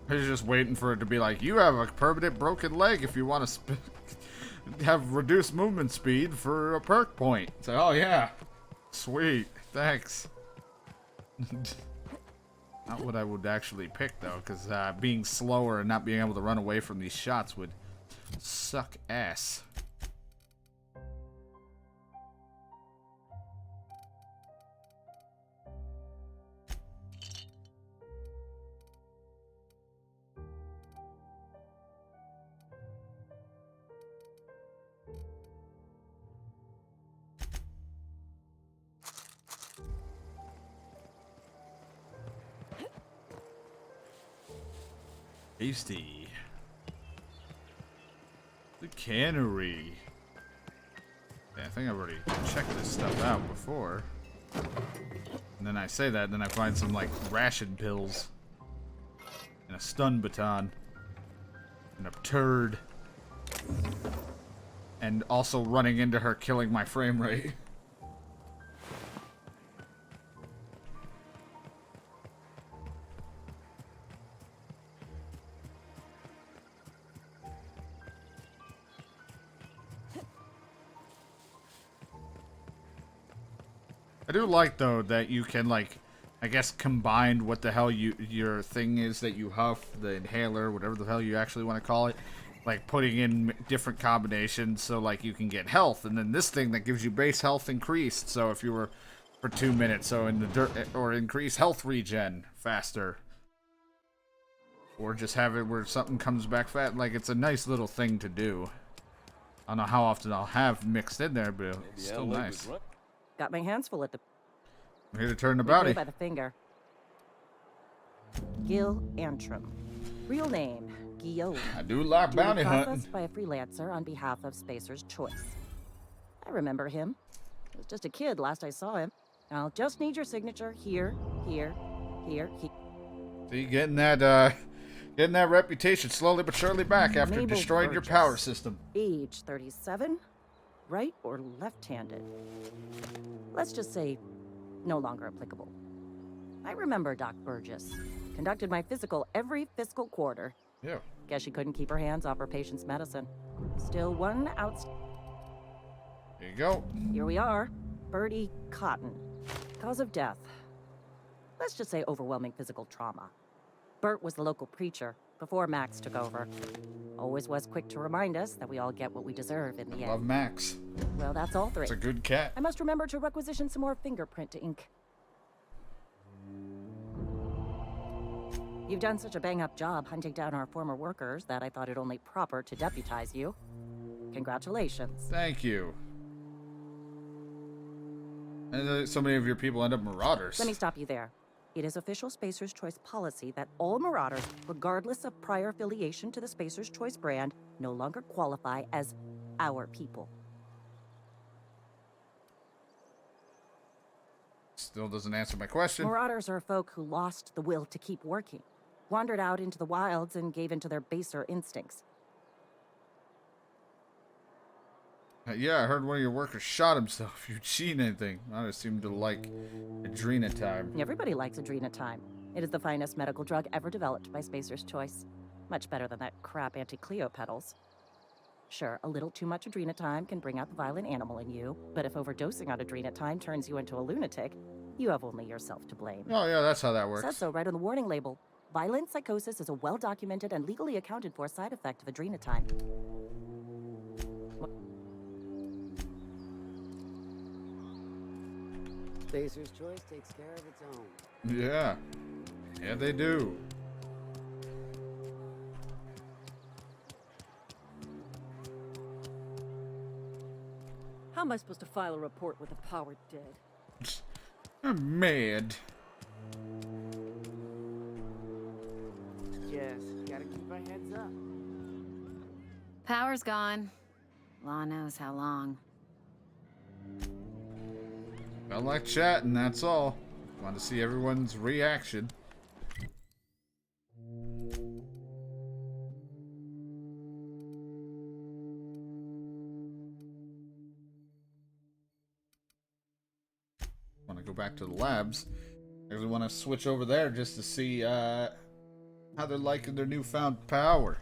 I was just waiting for it to be like, you have a permanent broken leg if you want to have reduced movement speed for a perk point. So, oh yeah. Sweet. Thanks. Not what I would actually pick, though, because being slower and not being able to run away from these shots would suck ass. Tasty. The cannery. Yeah, I think I've already checked this stuff out before. And then I say that, and then I find some, like, ration pills. And a stun baton. And a turd. And also running into her, killing my frame rate. I do like, though, that you can, like, I guess combine what the hell your thing is that you huff, the inhaler, whatever the hell you actually want to call it, like putting in different combinations so, like, you can get health, and then this thing that gives you base health increased, so if you were for 2 minutes, so in the dirt, or increase health regen faster, or just have it where something comes back fast. Like, it's a nice little thing to do. I don't know how often I'll have mixed in there, but it's still nice. Got my hands full at the I'm here to turn the we play bounty. by the finger. Gil Antrim. Real name, Guillaume. I do like Duly bounty hunting. processed by a freelancer on behalf of Spacer's Choice. I remember him. I was just a kid last I saw him. I'll just need your signature here, here, here. See, getting that reputation slowly but surely back after Mabel destroying your Burgess. power system. Age 37, right or left-handed? Let's just say no longer applicable. I remember Doc Burgess. Conducted my physical every fiscal quarter. Yeah. Guess she couldn't keep her hands off her patient's medicine. Still one out. Here you go. Here we are. Bertie Cotton. Cause of death. Let's just say overwhelming physical trauma. Bert was the local preacher before Max took over. Always was quick to remind us that we all get what we deserve in the end. Love Max. Well, that's all three. It's a good cat. I must remember to requisition some more fingerprint ink. You've done such a bang-up job hunting down our former workers that I thought it only proper to deputize you. Congratulations. Thank you. And so many of your people end up marauders. Let me stop you there. It is official Spacer's Choice policy that all marauders, regardless of prior affiliation to the Spacer's Choice brand, no longer qualify as our people. Still doesn't answer my question. Marauders are folk who lost the will to keep working, wandered out into the wilds and gave into their baser instincts. Yeah, I heard one of your workers shot himself. You'd seen anything. I just seem to like adrenatime. Everybody likes adrenatime. It is the finest medical drug ever developed by Spacer's Choice. Much better than that crap anti-Cleo pedals. Sure, a little too much adrenatime can bring out the violent animal in you, but if overdosing on adrenatime turns you into a lunatic, you have only yourself to blame. Oh yeah, that's how that works. Says so right on the warning label. Violent psychosis is a well-documented and legally accounted for side effect of adrenatime. Spacer's Choice takes care of its own. Yeah. Yeah, they do. How am I supposed to file a report with the power dead? I'm mad. Just gotta keep our heads up. Power's gone. Law knows how long. I like chatting, that's all. Want to see everyone's reaction. Want to go back to the labs. I really want to switch over there just to see how they're liking their newfound power.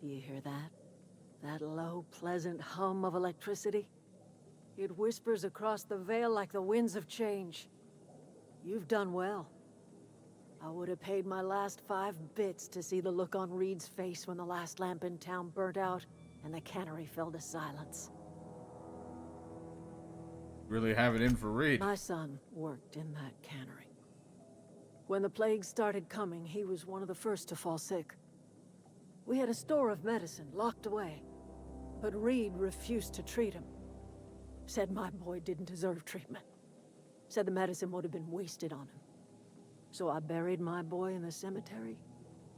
Do you hear that? That low, pleasant hum of electricity? It whispers across the veil like the winds of change. You've done well. I would have paid my last 5 bits to see the look on Reed's face when the last lamp in town burnt out and the cannery fell to silence. Really have it in for Reed. My son worked in that cannery. When the plague started coming, he was one of the first to fall sick. We had a store of medicine locked away, but Reed refused to treat him. Said my boy didn't deserve treatment. Said the medicine would have been wasted on him. So I buried my boy in the cemetery,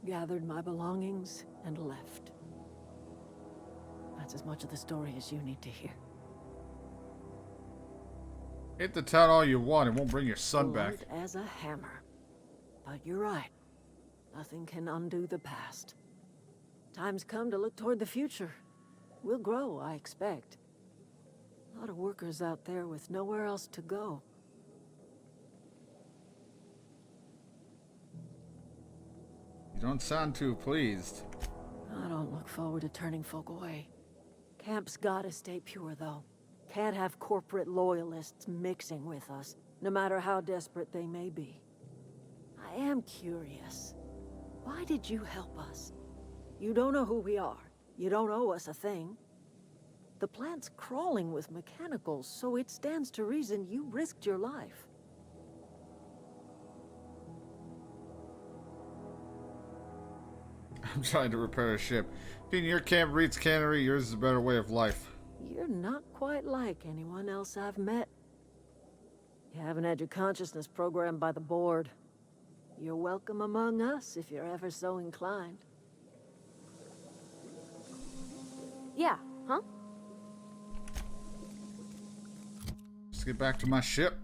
gathered my belongings, and left. That's as much of the story as you need to hear. Hit the town all you want, it won't bring your son back. Blunt as a hammer. But you're right. Nothing can undo the past. Time's come to look toward the future. We'll grow, I expect. A lot of workers out there with nowhere else to go. You don't sound too pleased. I don't look forward to turning folk away. Camp's gotta stay pure, though. Can't have corporate loyalists mixing with us, no matter how desperate they may be. I am curious. Why did you help us? You don't know who we are. You don't owe us a thing. The plant's crawling with mechanicals, so it stands to reason you risked your life. I'm trying to repair a ship. Being your camp Reed's cannery, yours is a better way of life. You're not quite like anyone else I've met. You haven't had your consciousness programmed by the board. You're welcome among us if you're ever so inclined. Yeah, huh? Let's get back to my ship.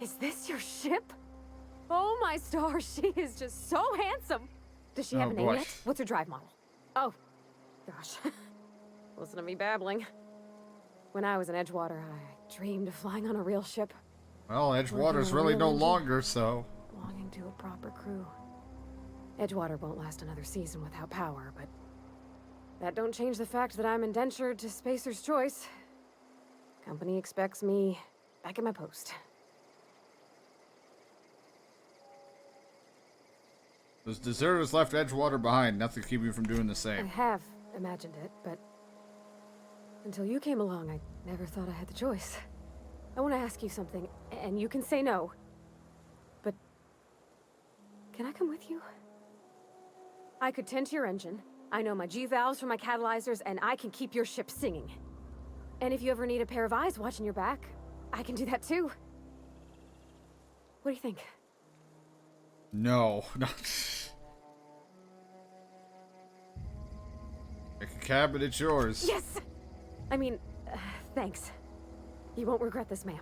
Is this your ship? Oh my stars, she is just so handsome. Does she have a name boy. yet? What's her drive model? Oh, gosh. Listen to me babbling. When I was in Edgewater, I dreamed of flying on a real ship. Well, Edgewater's Working on a really real no engine, longer, so... belonging to a proper crew. Edgewater won't last another season without power, but that don't change the fact that I'm indentured to Spacer's Choice. Company expects me back at my post. Those deserters left Edgewater behind. Nothing to keep you from doing the I same. have imagined it, but until you came along, I never thought I had the choice. I want to ask you something, and you can say no. But can I come with you? I could tend to your engine. I know my G-valves for my catalyzers, and I can keep your ship singing. And if you ever need a pair of eyes watching your back, I can do that too. What do you think? No. Pick a cabin, it's yours. Yes! I mean, thanks. You won't regret this, ma'am.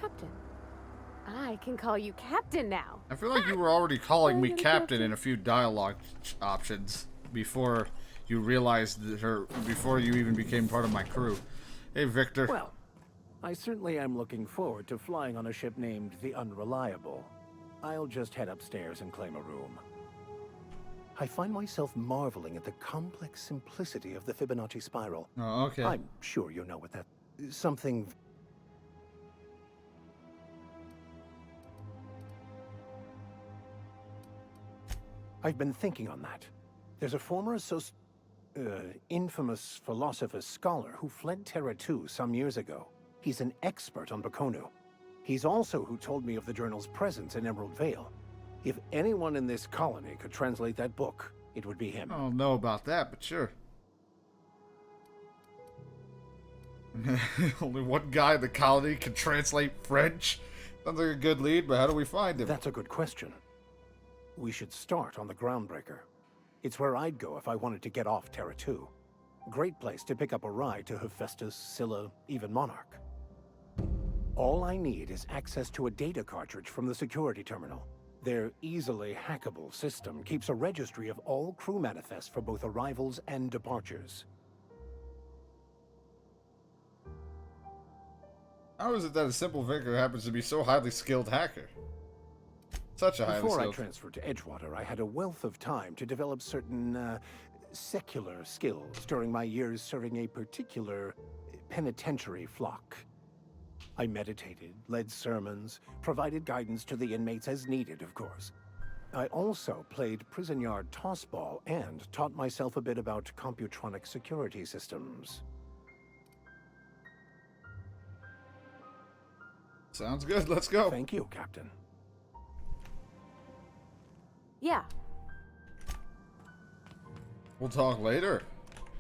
Captain. I can call you Captain now. I feel like you were already calling me Captain in a few dialogue options before you realized that before you even became part of my crew. Hey, Victor. Well, I certainly am looking forward to flying on a ship named the Unreliable. I'll just head upstairs and claim a room. I find myself marveling at the complex simplicity of the Fibonacci spiral. Oh, okay. I'm sure you know what that... something... I've been thinking on that. There's a former infamous philosopher scholar who fled Terra 2 some years ago. He's an expert on Bakonu. He's also who told me of the journal's presence in Emerald Vale. If anyone in this colony could translate that book, it would be him. I don't know about that, but sure. Only one guy in the colony can translate French? Sounds like a good lead, but how do we find him? That's a good question. We should start on the Groundbreaker. It's where I'd go if I wanted to get off Terra 2. Great place to pick up a ride to Hephaestus, Scylla, even Monarch. All I need is access to a data cartridge from the security terminal. Their easily hackable system keeps a registry of all crew manifests for both arrivals and departures. How is it that a simple vicar happens to be so highly skilled hacker? Such a highly Before I skilled... transferred to Edgewater, I had a wealth of time to develop certain, secular skills during my years serving a particular penitentiary flock. I meditated, led sermons, provided guidance to the inmates as needed, of course. I also played prison yard tossball and taught myself a bit about computronic security systems. Sounds good, let's go. Thank you, Captain. Yeah. We'll talk later.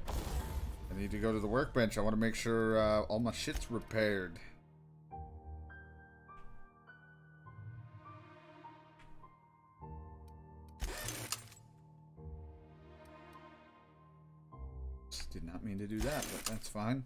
I need to go to the workbench. I want to make sure all my shit's repaired. Did not mean to do that, but that's fine.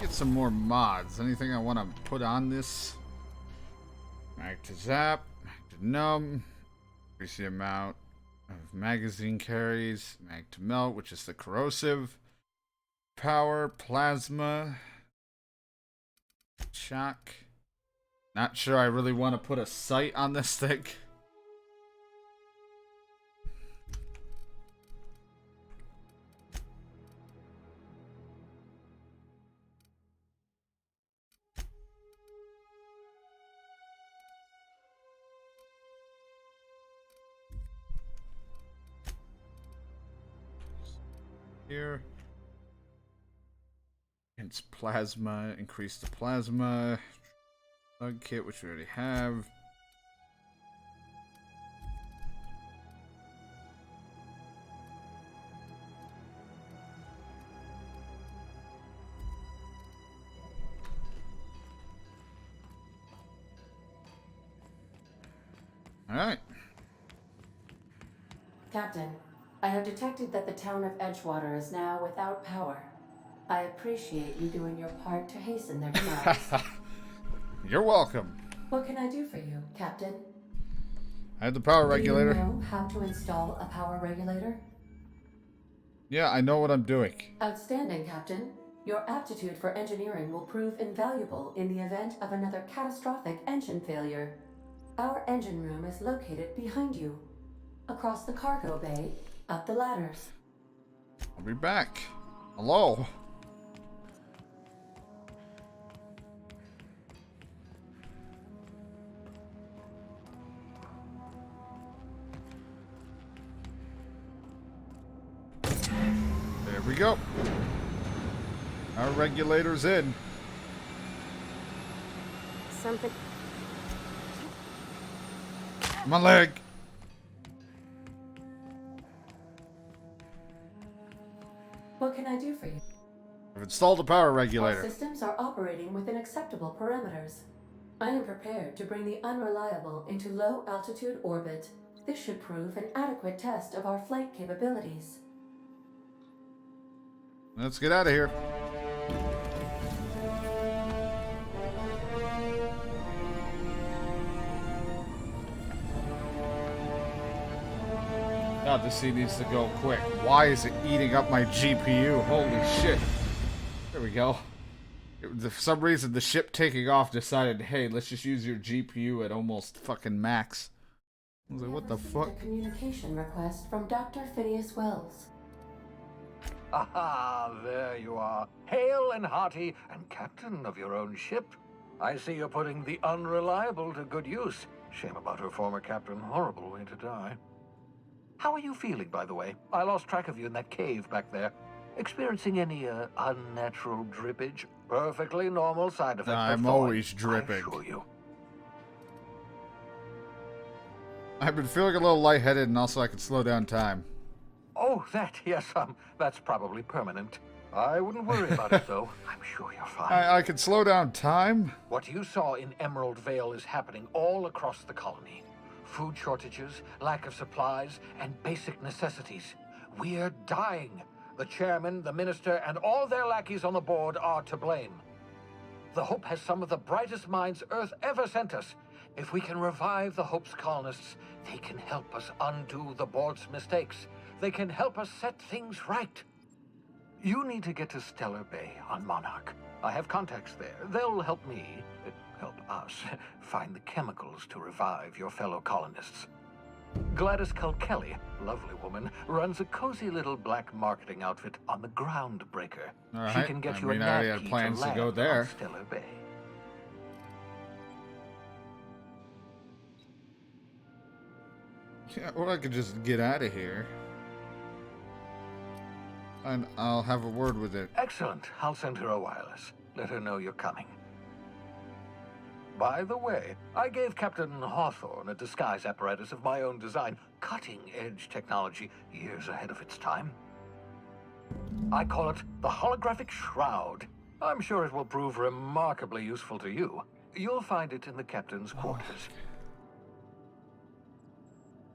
Get some more mods. Anything I want to put on this? Mag to zap, mag to numb, increase the amount of magazine carries, mag to melt, which is the corrosive, power, plasma, shock. Not sure I really want to put a sight on this thing. Here. It's plasma, increase the plasma. Plug kit, which we already have. Alright. Captain, I have detected that the town of Edgewater is now without power. I appreciate you doing your part to hasten their demise. You're welcome. What can I do for you, Captain? I have the power regulator. Do you know how to install a power regulator? Yeah, I know what I'm doing. Outstanding, Captain. Your aptitude for engineering will prove invaluable in the event of another catastrophic engine failure. Our engine room is located behind you. Across the cargo bay, up the ladders. I'll be back. Hello. There we go. Our regulator's in. Something. My leg. What can I do for you? I've installed the power Our regulator. systems are operating within acceptable parameters. I am prepared to bring the unreliable into low altitude orbit. This should prove an adequate test of our flight capabilities. Let's get out of here. God, this scene needs to go quick. Why is it eating up my GPU? Holy shit. There we go. For some reason, the ship taking off decided, hey, let's just use your GPU at almost fucking max. I was like, what the fuck? A communication request from Dr. Phineas Wells. Aha, there you are. Hale and hearty and captain of your own ship. I see you're putting the unreliable to good use. Shame about her former captain. Horrible way to die. How are you feeling, by the way? I lost track of you in that cave back there. Experiencing any unnatural drippage? Perfectly normal side effect. I'm always dripping. I assure you. I've been feeling a little lightheaded, and also I can slow down time. Oh, yes, that's probably permanent. I wouldn't worry about it, though. I'm sure you're fine. I can slow down time? What you saw in Emerald Vale is happening all across the colony. Food shortages, lack of supplies, and basic necessities. We're dying. The chairman, the minister, and all their lackeys on the board are to blame. The Hope has some of the brightest minds Earth ever sent us. If we can revive the Hope's colonists, they can help us undo the board's mistakes. They can help us set things right. You need to get to Stellar Bay on Monarch. I have contacts there. They'll help help us, find the chemicals to revive your fellow colonists. Gladys Kelly, lovely woman, runs a cozy little black marketing outfit on the Groundbreaker. All right. She can get you a I already nav had key plans to land go there. on Stellar Bay. Yeah, or I could just get out of here. And I'll have a word with it. Excellent. I'll send her a wireless. Let her know you're coming. By the way, I gave Captain Hawthorne a disguise apparatus of my own design. Cutting-edge technology, years ahead of its time. I call it the Holographic Shroud. I'm sure it will prove remarkably useful to you. You'll find it in the captain's quarters.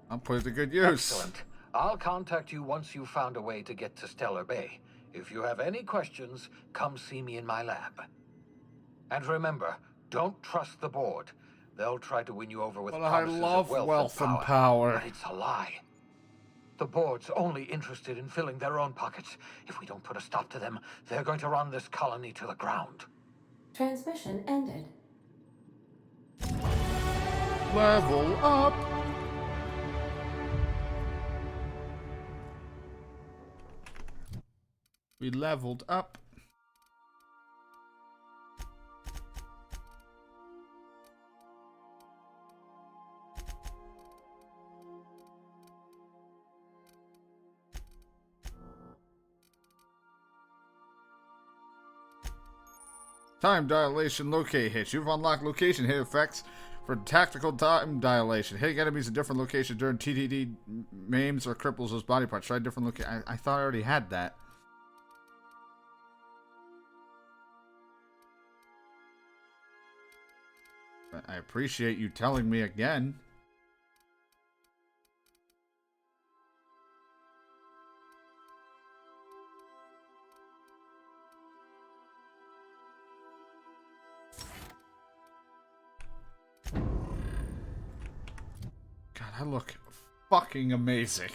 I'll put it to good use. Excellent. I'll contact you once you've found a way to get to Stellar Bay. If you have any questions, come see me in my lab. And remember, don't trust the board. They'll try to win you over with But I promises love of wealth and power. power. But it's a lie. The board's only interested in filling their own pockets. If we don't put a stop to them, they're going to run this colony to the ground. Transmission ended. Level up. We leveled up. Time dilation locate hit. You've unlocked location hit effects for tactical time dilation. Hitting enemies in different locations during TTD maims or cripples those body parts. Try different location. I thought I already had that. But I appreciate you telling me again. God, I look fucking amazing.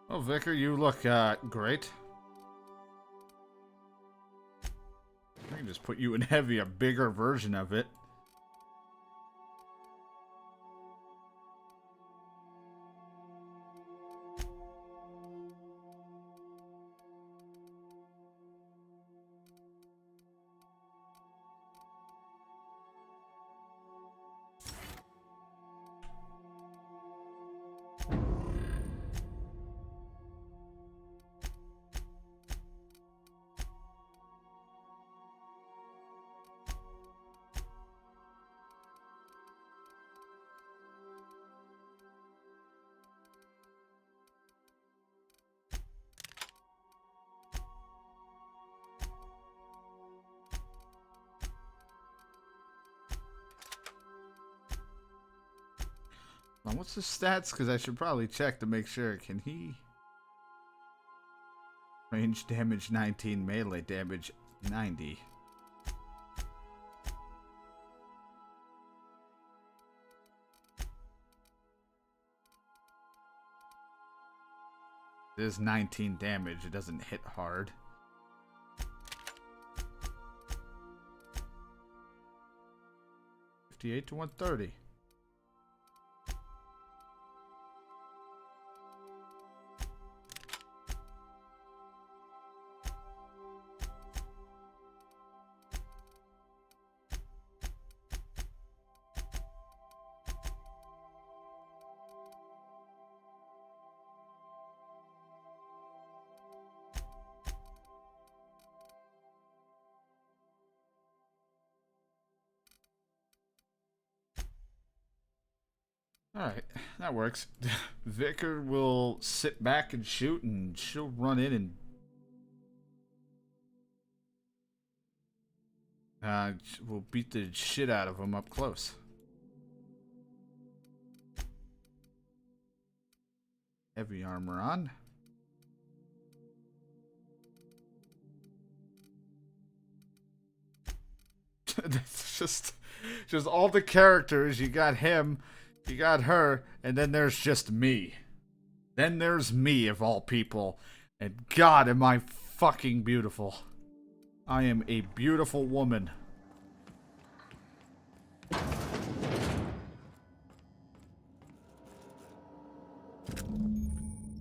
Oh, Vicar, you look great. I can just put you in heavy, a bigger version of it. Now, what's his stats? Because I should probably check to make sure. Can he... Range damage 19, melee damage 90. It is 19 damage. It doesn't hit hard. $58 to $130. Alright, that works. Vicar will sit back and shoot, and she'll run in and we'll beat the shit out of him up close. Heavy armor on. That's just all the characters. You got him. You got her, and then there's just me. Then there's me, of all people. And God, am I fucking beautiful. I am a beautiful woman.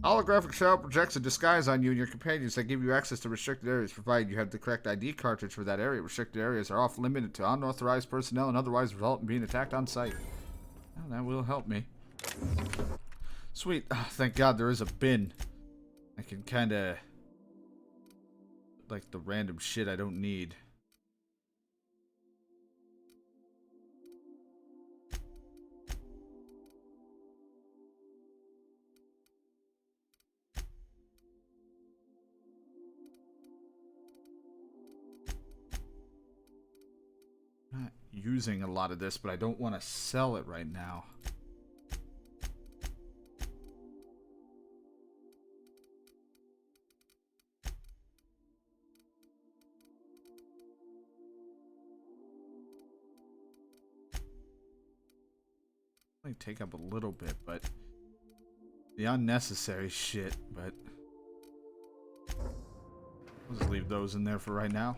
Holographic shell projects a disguise on you and your companions that give you access to restricted areas, provided you have the correct ID cartridge for that area. Restricted areas are off limits to unauthorized personnel and otherwise result in being attacked on sight. Well, that will help me. Sweet. Oh, thank God there is a bin. I can kind of... like the random shit I don't need. Not using a lot of this, but I don't want to sell it right now. Only take up a little bit, but the unnecessary shit, but I'll just leave those in there for right now.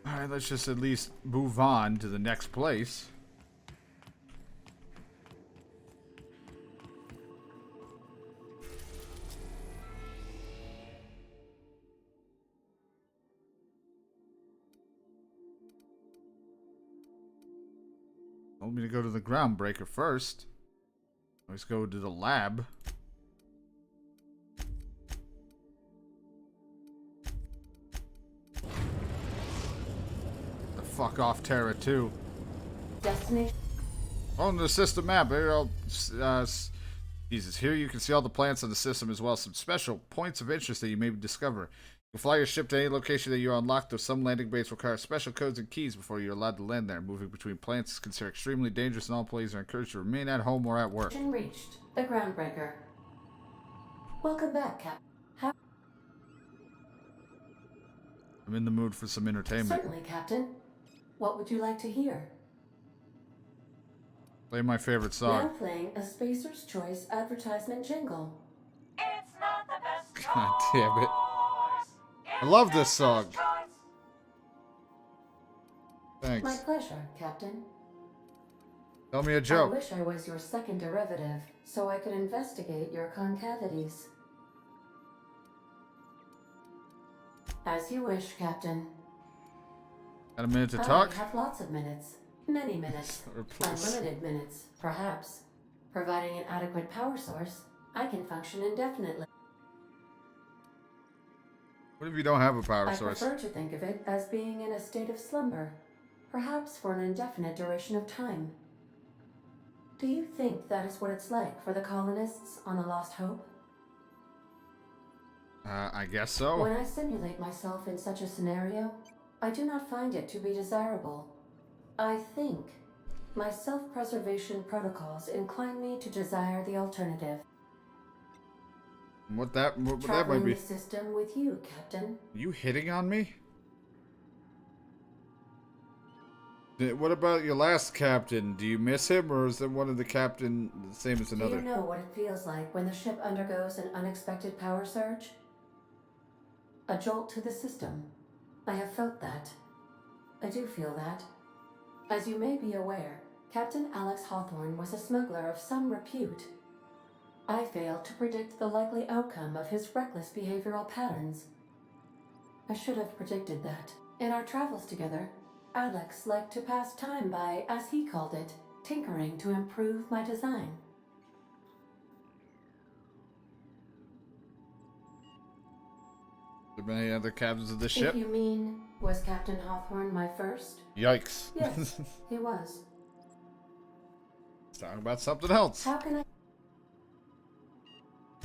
Alright, let's just at least move on to the next place. Told me to go to the groundbreaker first. Let's go to the lab. Fuck off, Terra 2. Destination. On the system map, here Jesus, here you can see all the plants on the system as well as some special points of interest that you may discover. You can fly your ship to any location that you unlock, though some landing bases require special codes and keys before you're allowed to land there. Moving between plants is considered extremely dangerous, and all players are encouraged to remain at home or at work. Mission reached. The groundbreaker. Welcome back, Cap. I'm in the mood for some entertainment. Certainly, Captain. What would you like to hear? Play my favorite Now song. playing a Spacer's Choice advertisement jingle. It's not the best God damn it. I love this song. Thanks. My pleasure, Captain. Tell me a joke. I wish I was your second derivative, so I could investigate your concavities. As you wish, Captain. Got a minute to talk? I have lots of minutes. Many minutes. Unlimited minutes, perhaps. Providing an adequate power source, I can function indefinitely. What if you don't have a power source? I prefer to think of it as being in a state of slumber, perhaps for an indefinite duration of time. Do you think that is what it's like for the colonists on the Lost Hope? I guess so. When I simulate myself in such a scenario, I do not find it to be desirable. I think my self-preservation protocols incline me to desire the alternative. What that might Traveling be? the system with you, Captain. You hitting on me? What about your last captain? Do you miss him, or is it one of the captain the same as another? Do you know what it feels like when the ship undergoes an unexpected power surge? A jolt to the system. I have felt that. I do feel that. As you may be aware, Captain Alex Hawthorne was a smuggler of some repute. I failed to predict the likely outcome of his reckless behavioral patterns. I should have predicted that. In our travels together, Alex liked to pass time by, as he called it, tinkering to improve my design. Are there many other captains of the ship? If you mean, was Captain Hawthorne my first? Yikes. Yes, he was. Let's talk about something else. How can I...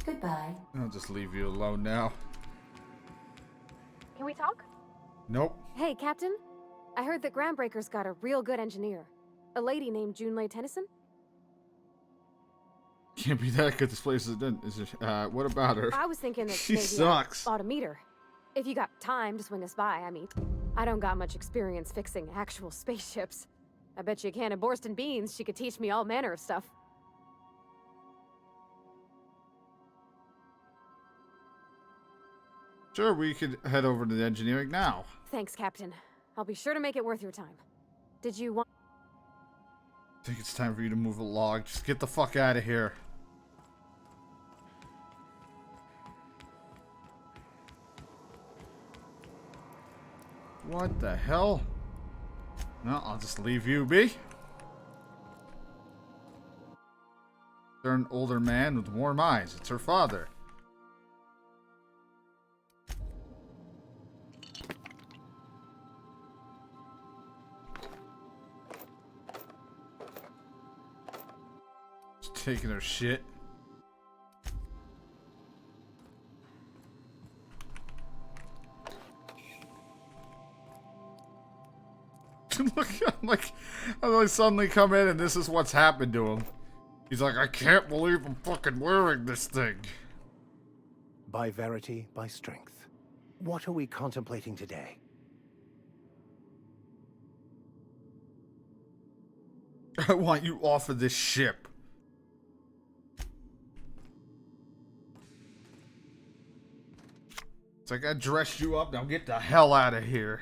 Goodbye. I'll just leave you alone now. Can we talk? Nope. Hey, Captain. I heard that Groundbreaker's got a real good engineer. A lady named Junlei Tennyson? Can't be that good. This place is done. What about her? I was thinking that She maybe sucks. I ought to meet her. If you got time to swing us by, I mean. I don't got much experience fixing actual spaceships. I bet you a can of Borston beans she could teach me all manner of stuff. Sure, we could head over to the engineering now. Thanks, Captain. I'll be sure to make it worth your time. Did you want... I think it's time for you to move along. Just get the fuck out of here. What the hell? No, I'll just leave you be. They're an older man with warm eyes. It's her father. Just taking her shit. Look, I'm like suddenly come in and this is what's happened to him. He's like, I can't believe I'm fucking wearing this thing. By verity, by strength. What are we contemplating today? I want you off of this ship. It's like I dressed you up, now get the hell out of here.